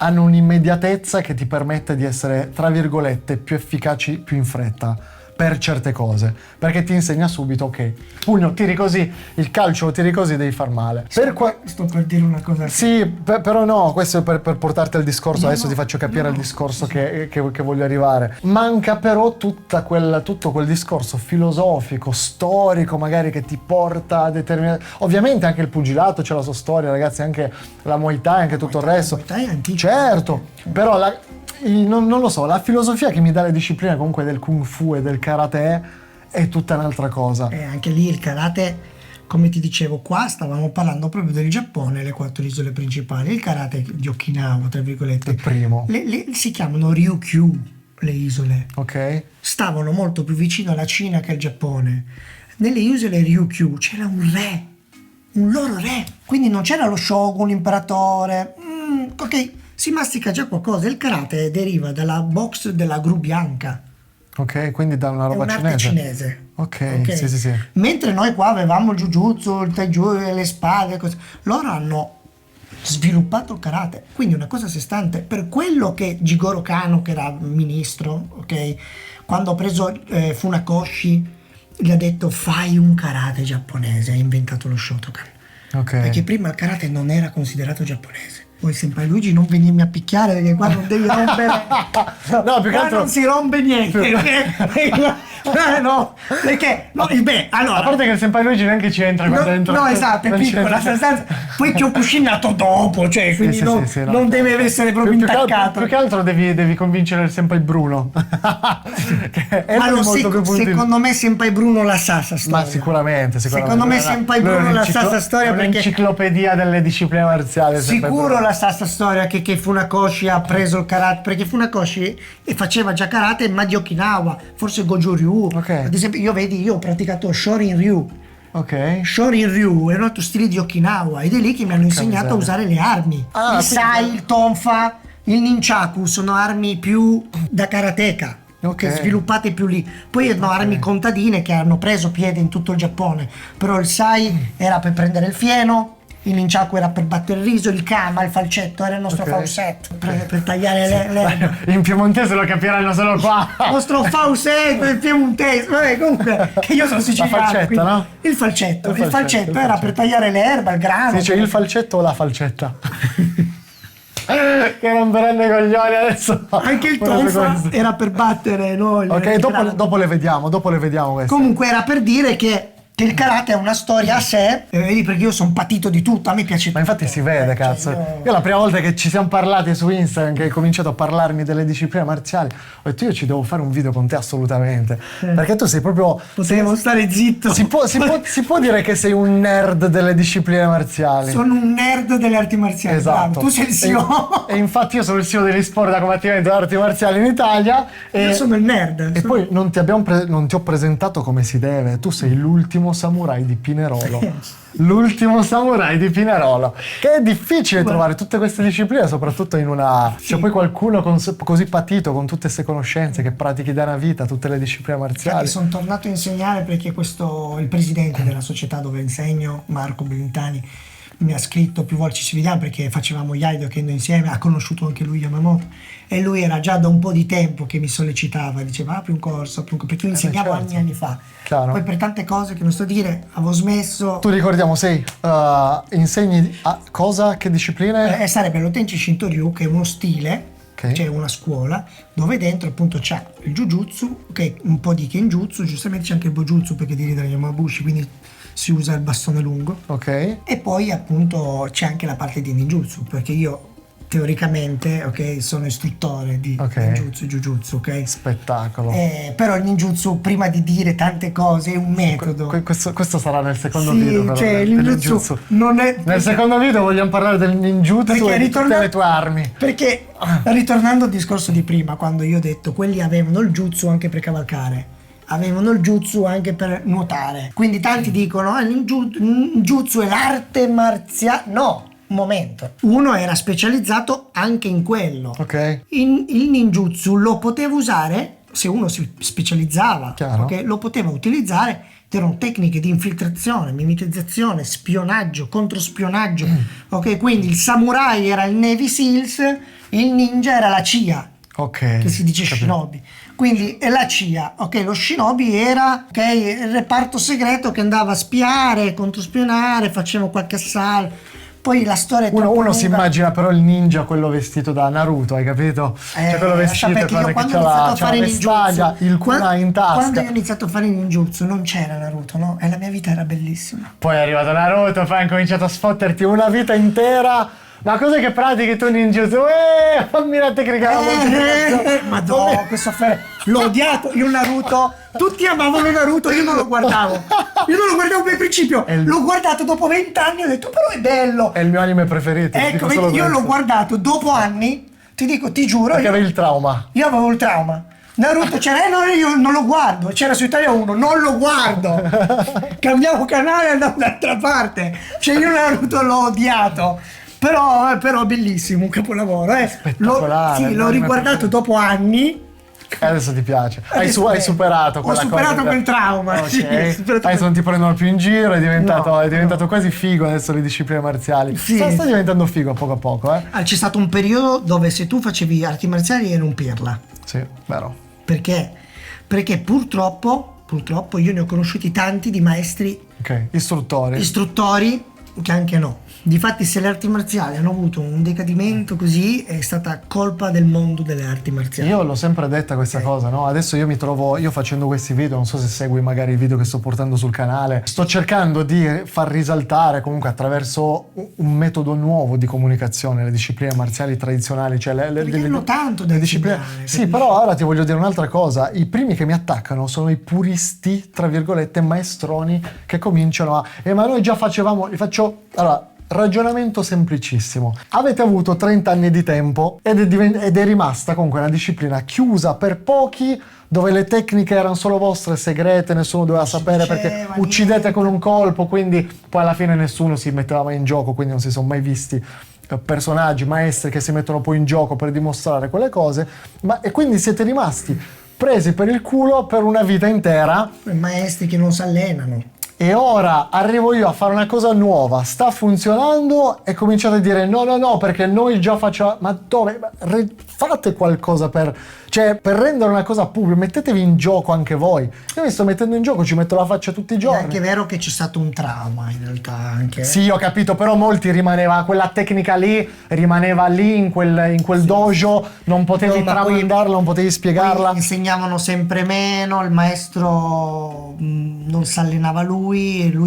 hanno un'immediatezza che ti permette di essere, tra virgolette, più efficaci più in fretta per certe cose, perché ti insegna subito, ok, pugno, tiri così, il calcio lo tiri così, devi far male. Sto per dire una cosa. Sì, però no, questo è per portarti al discorso, adesso no, ti faccio capire il no. discorso che voglio arrivare. Manca però tutto quel discorso filosofico, storico, magari che ti porta a determinare... Ovviamente anche il pugilato c'è la sua storia, ragazzi, anche la Muay Thai, anche tutto il resto. La Muay Thai è antica. Certo, però non lo so, la filosofia che mi dà le discipline comunque del Kung Fu e del Karate è tutta un'altra cosa. E anche lì il karate, come ti dicevo, qua stavamo parlando proprio del Giappone, le 4 isole principali. Il karate di Okinawa, tra virgolette, Il primo. si chiamano Ryukyu, le isole. Ok? Stavano molto più vicino alla Cina che al Giappone. Nelle isole Ryukyu c'era un re, un loro re, quindi non c'era lo shogun, l'imperatore. Ok, si mastica già qualcosa. Il karate deriva dalla box della gru bianca. Ok, quindi da una È roba un'arte cinese. Ok, sì. Mentre noi qua avevamo il jujutsu, il taiju, le spade, cose. Loro hanno sviluppato il karate, quindi una cosa a sé stante. Per quello che Jigoro Kano, che era ministro, ok, quando ha preso Funakoshi, gli ha detto fai un karate giapponese, ha inventato lo Shotokan. Ok. Perché prima il karate non era considerato giapponese. Poi Senpai Luigi non venirmi a picchiare perché qua non devi rompere. No, più che Qua altro... non si rompe niente. Allora, A parte che il Senpai Luigi neanche ci entra qua dentro. no, esatto, è Non ci piccola entra. stanza. Poi Kyokushin è nato dopo, cioè, quindi sì, non, sì, no. non deve essere proprio Più che altro- intaccato. Più che altro devi convincere il Senpai Bruno. Che è Ma molto più puntino. secondo me Senpai Bruno la sa sta storia. Ma sicuramente. Secondo me Senpai Lui è Bruno la sa sta storia è perché un'enciclopedia delle discipline marziali. Senpai sicuro Bruno. la sa sta storia che Funakoshi ha preso il karate, perché Funakoshi faceva già karate ma di Okinawa, forse Goju Ryu. Ok. Ad esempio io ho praticato Shorin Ryu. Ok. Shorin Ryu è un altro stile di Okinawa ed è lì che mi hanno insegnato a usare le armi. Ah, Il Sai, il Tonfa, il Ninchaku sono armi più da karateka. Ok. Che sviluppate più lì. Poi erano armi contadine che hanno preso piede in tutto il Giappone. Però il Sai era per prendere il fieno, il Ninchaku era per battere il riso, il Kama, il falcetto era il nostro Ok. faucet per tagliare le In piemontese lo capiranno solo qua. il nostro faucet il piemontese, vabbè, comunque che io sono siciliano. falcetta, quindi- no? Il falcetto. Il Il falcetto era per tagliare le erbe, il grano. Si dice il falcetto o la falcetta? Che non prende coglioni adesso. Anche il Pure tonfa questo. era per battere, no? Ok, il dopo, grano. dopo le vediamo queste. Comunque era per dire che il karate è una storia a sé, vedi, perché io sono patito di tutto, a me piace Ma infatti tutto. si vede, Cioè, cazzo. Io la prima volta che ci siamo parlati su Instagram, che hai cominciato a parlarmi delle discipline marziali, ho detto io ci devo fare un video con te assolutamente. Perché tu sei proprio... Potevo stare zitto. Si può dire che sei un nerd delle discipline marziali. Sono un nerd delle arti marziali. Esatto. Bravo. Tu sei il CEO. E infatti io sono il CEO degli sport da combattimento e arti marziali in Italia. Io sono il nerd. E poi non ti ho presentato come si deve. Tu sei l'ultimo l'ultimo samurai di Pinerolo. L'ultimo samurai di Pinerolo. Che è difficile trovare tutte queste discipline, soprattutto in una... Sì. C'è poi qualcuno così patito, con tutte queste conoscenze, che pratichi da una vita tutte le discipline marziali. Sono tornato a insegnare perché il presidente della società dove insegno, Marco Bellintani, mi ha scritto più volte, ci vediamo perché facevamo Iaido Kendo insieme, ha conosciuto anche lui Yamamoto e lui era già da un po' di tempo che mi sollecitava, diceva apri un corso, perché io insegnavo certo. anni fa. Chiaro. Poi per tante cose che non sto a dire avevo smesso. Tu ricordiamo, insegni a cosa, che discipline? Sarebbe l'Otenchi Shinto-ryu, che è uno stile, Ok. c'è una scuola dove dentro appunto c'è il Jujutsu, che è un po' di Kenjutsu, giustamente c'è anche il Bojutsu perché deriva dagli Yamabushi, quindi si usa il bastone lungo. Ok. E poi appunto c'è anche la parte di ninjutsu, perché io teoricamente sono istruttore di ninjutsu e jujutsu, ok? Spettacolo. Però il ninjutsu, prima di dire tante cose, è un metodo. Questo sarà nel secondo Sì, video, però, cioè il ninjutsu non è... Nel secondo video vogliamo parlare del ninjutsu e di tutte le tue armi. Perché ritornando al discorso di prima, quando io ho detto quelli avevano il jutsu anche per cavalcare, avevano il jutsu anche per nuotare, quindi tanti dicono il jutsu è l'arte marziale. No, un momento, uno era specializzato anche in quello. Ok. Il ninjutsu lo poteva usare se uno si specializzava, Chiaro. ok? Lo poteva utilizzare. Erano tecniche di infiltrazione, mimetizzazione, spionaggio, controspionaggio, ok? Quindi il samurai era il Navy Seals, il ninja era la CIA, Ok. che si dice Capito. shinobi. Quindi è la CIA, ok? Lo shinobi era il reparto segreto che andava a spiare, controspionare, faceva qualche assalto. Poi la storia è troppo Uno si lunga. immagina però il ninja, quello vestito da Naruto, hai capito? Cioè quello vestito sapete che io che quando c'ha ho iniziato a c'ha fare la vestaglia, ninjutsu, il kunai in tasca. quando io ho iniziato a fare ninjutsu non c'era Naruto, no? E la mia vita era bellissima. Poi è arrivato Naruto, poi ha cominciato a sfotterti una vita intera. Ma cos'è che pratichi tu ninjutsu? Fammi la tecnica. Madonna, questo l'ho odiato, io Naruto, tutti amavano Naruto, io non lo guardavo. Io non lo guardavo per principio, l'ho guardato dopo 20 anni e ho detto però è bello. È il mio anime preferito. Ecco, dico solo io l'ho questo. guardato dopo anni, ti dico, ti giuro. Perché avevi il trauma. Io avevo il trauma. Naruto c'era, no, io non lo guardo, c'era su Italia 1, non lo guardo. Cambiavo canale e andavo dall'altra parte. Cioè io Naruto l'ho odiato. Però bellissimo, un capolavoro. Spettacolare, L'ho riguardato dopo anni. E adesso ti piace. Adesso Hai superato ho quella superato cosa. quel trauma. Ok. Sì, ho superato Adesso non ti prendono più in giro, è diventato No. quasi figo adesso le discipline marziali. Sì. Sta diventando figo a poco, eh? C'è stato un periodo dove se tu facevi arti marziali eri un pirla. Sì, vero. Perché? Perché purtroppo io ne ho conosciuti tanti di maestri Ok, istruttori. che anche no. Difatti se le arti marziali hanno avuto un decadimento così è stata colpa del mondo delle arti marziali. Io l'ho sempre detta questa cosa, no? Adesso io facendo questi video, non so se segui magari i video che sto portando sul canale, sto cercando di far risaltare comunque attraverso un metodo nuovo di comunicazione le discipline marziali tradizionali, cioè Perché hanno tanto da discipline. insegnare, Sì, capisci? però ora ti voglio dire un'altra cosa, i primi che mi attaccano sono i puristi, tra virgolette, maestroni che cominciano ma noi già facevamo, allora, ragionamento semplicissimo. Avete avuto 30 anni di tempo ed è rimasta comunque una disciplina chiusa per pochi, dove le tecniche erano solo vostre, segrete, nessuno doveva sapere perché diceva uccidete niente. con un colpo, quindi poi alla fine nessuno si metteva mai in gioco, quindi non si sono mai visti personaggi, maestri che si mettono poi in gioco per dimostrare quelle cose, e quindi siete rimasti presi per il culo per una vita intera. Maestri che non si allenano. E ora arrivo io a fare una cosa nuova, sta funzionando e cominciate a dire no, perché noi già facciamo... Ma dove? Fate qualcosa per rendere una cosa pubblica, mettetevi in gioco anche voi. Io mi sto mettendo in gioco, ci metto la faccia tutti i È giorni. anche vero che c'è stato un trauma in realtà anche. Sì, ho capito, però molti quella tecnica lì rimaneva lì in quel dojo, non potevi No, ma poi- tramandarla, non potevi spiegarla. Poi insegnavano sempre meno, il maestro non si allenava lui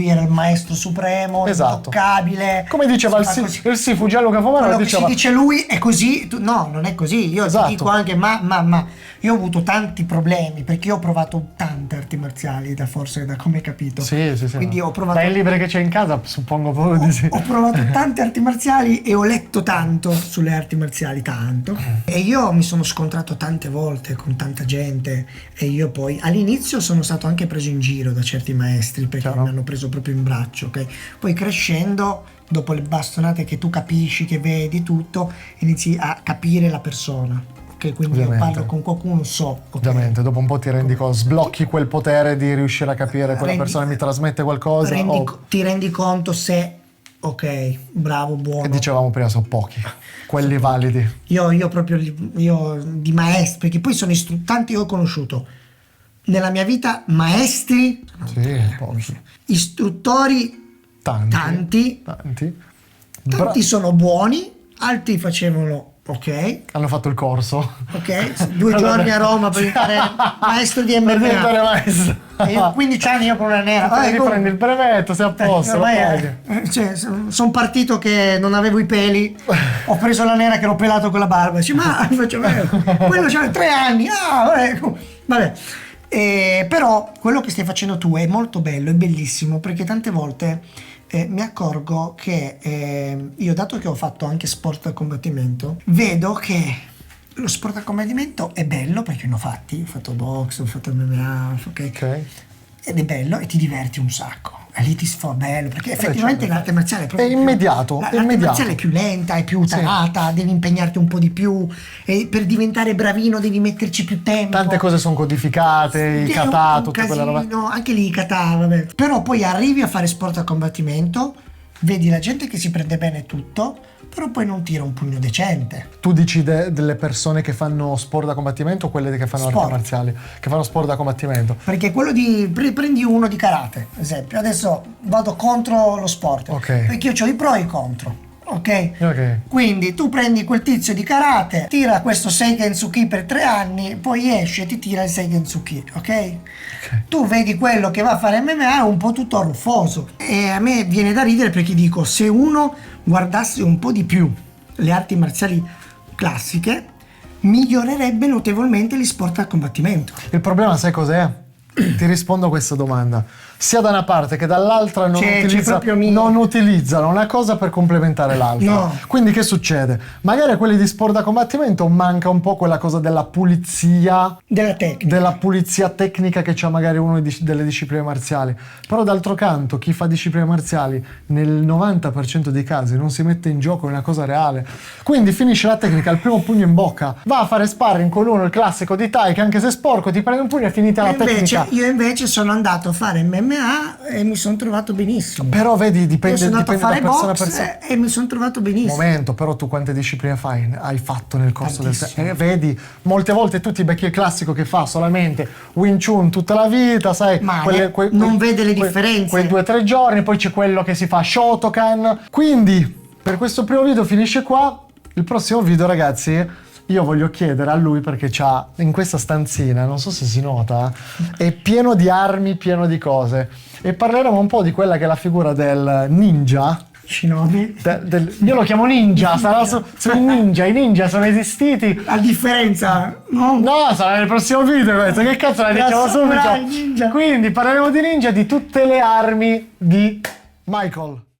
era il maestro supremo, Esatto. intoccabile. Come diceva Si fa così. il Sifu Giallo Cafomano, Quello che diceva... si dice lui è così, no, non è così. Io Esatto. ti dico anche, ma io ho avuto tanti problemi perché io ho provato tante arti marziali, da come hai capito. Sì. Quindi ho provato. Dai libri che c'è in casa, suppongo proprio di sì. Ho provato tante arti marziali e ho letto tanto sulle arti marziali, tanto. E io mi sono scontrato tante volte con tanta gente e io poi all'inizio sono stato anche preso in giro da certi maestri perché Vero. mi hanno preso proprio in braccio, ok? Poi crescendo, dopo le bastonate che tu capisci, che vedi tutto, inizi a capire la persona, ok? Quindi io Ovviamente. parlo con qualcuno, so, ok? Ovviamente, dopo un po' ti rendi conto, sblocchi quel potere di riuscire a capire quella persona mi trasmette qualcosa. Ti rendi conto se, ok, bravo, buono. Che dicevamo prima, sono pochi, quelli validi. Io proprio io di maestri, perché poi sono tanti ho conosciuto nella mia vita, maestri, Sì, pochi. istruttori, Tanti. tanti sono buoni, altri facevano ok, Hanno fatto il corso. 2 giorni a Roma per diventare maestro di Per diventare MMA. maestro. E io 15 anni io con una nera. Prendi, prendi il brevetto, sei a posto. Ormai sono partito che non avevo i peli, ho preso la nera che l'ho pelato con la barba. Dice, ma quello c'ha 3 anni. Vabbè. Però quello che stai facendo tu è molto bello, è bellissimo, perché tante volte mi accorgo che io, dato che ho fatto anche sport da combattimento, vedo che lo sport da combattimento è bello perché ne ho fatto box, ho fatto MMA, ok? Ed è bello e ti diverti un sacco. E lì ti fa bello, perché effettivamente l'arte marziale è proprio immediato. L'arte marziale è più lenta, è più tarata, devi impegnarti un po' di più e per diventare bravino devi metterci più tempo. Tante cose sono codificate, i kata, tutta quella roba. Anche lì i kata, vabbè. Però poi arrivi a fare sport a combattimento, vedi la gente che si prende bene tutto, però poi non tira un pugno decente. Tu dici delle persone che fanno sport da combattimento o quelle che fanno arti marziali? Che fanno sport da combattimento? Perché quello di prendi uno di karate, ad esempio, adesso vado contro lo sport, perché io ho i pro e i contro. Ok? Quindi tu prendi quel tizio di karate, tira questo Seigensuki per 3 anni, poi esce e ti tira il Seigensuki, ok? Tu vedi quello che va a fare MMA è un po' tutto arruffoso e a me viene da ridere perché dico, se uno guardasse un po' di più le arti marziali classiche, migliorerebbe notevolmente gli sport a combattimento. Il problema sai cos'è? Ti rispondo a questa domanda. Sia da una parte che dall'altra non utilizzano una cosa per complementare l'altra. No. Quindi che succede? Magari a quelli di sport da combattimento manca un po' quella cosa della pulizia, della pulizia tecnica che c'ha magari uno delle discipline marziali. Però d'altro canto chi fa discipline marziali nel 90% dei casi non si mette in gioco, è una cosa reale. Quindi finisce la tecnica al primo pugno in bocca, va a fare sparring con uno, il classico di Thai, che anche se sporco ti prende un pugno e è finita la tecnica. Io invece sono andato a fare MMA e mi sono trovato benissimo. Però vedi, dipende da persona a box persona. E mi sono trovato benissimo. Momento, però tu quante discipline hai fatto nel corso del tempo? Vedi, molte volte tu ti becchi il classico che fa solamente Wing Chun tutta la vita, sai? Non vede le differenze. Quei 2 o 3 giorni, poi c'è quello che si fa Shotokan. Quindi, per questo primo video finisce qua. Il prossimo video, ragazzi, io voglio chiedere a lui, perché c'ha in questa stanzina, non so se si nota, è pieno di armi, pieno di cose, e parleremo un po' di quella che è la figura del ninja. Shinobi. Io lo chiamo ninja, sarà su ninja. I ninja sono esistiti. A differenza, no, sarà nel prossimo video questo. Che cazzo la diciamo subito? Quindi parleremo di ninja, di tutte le armi di Michael.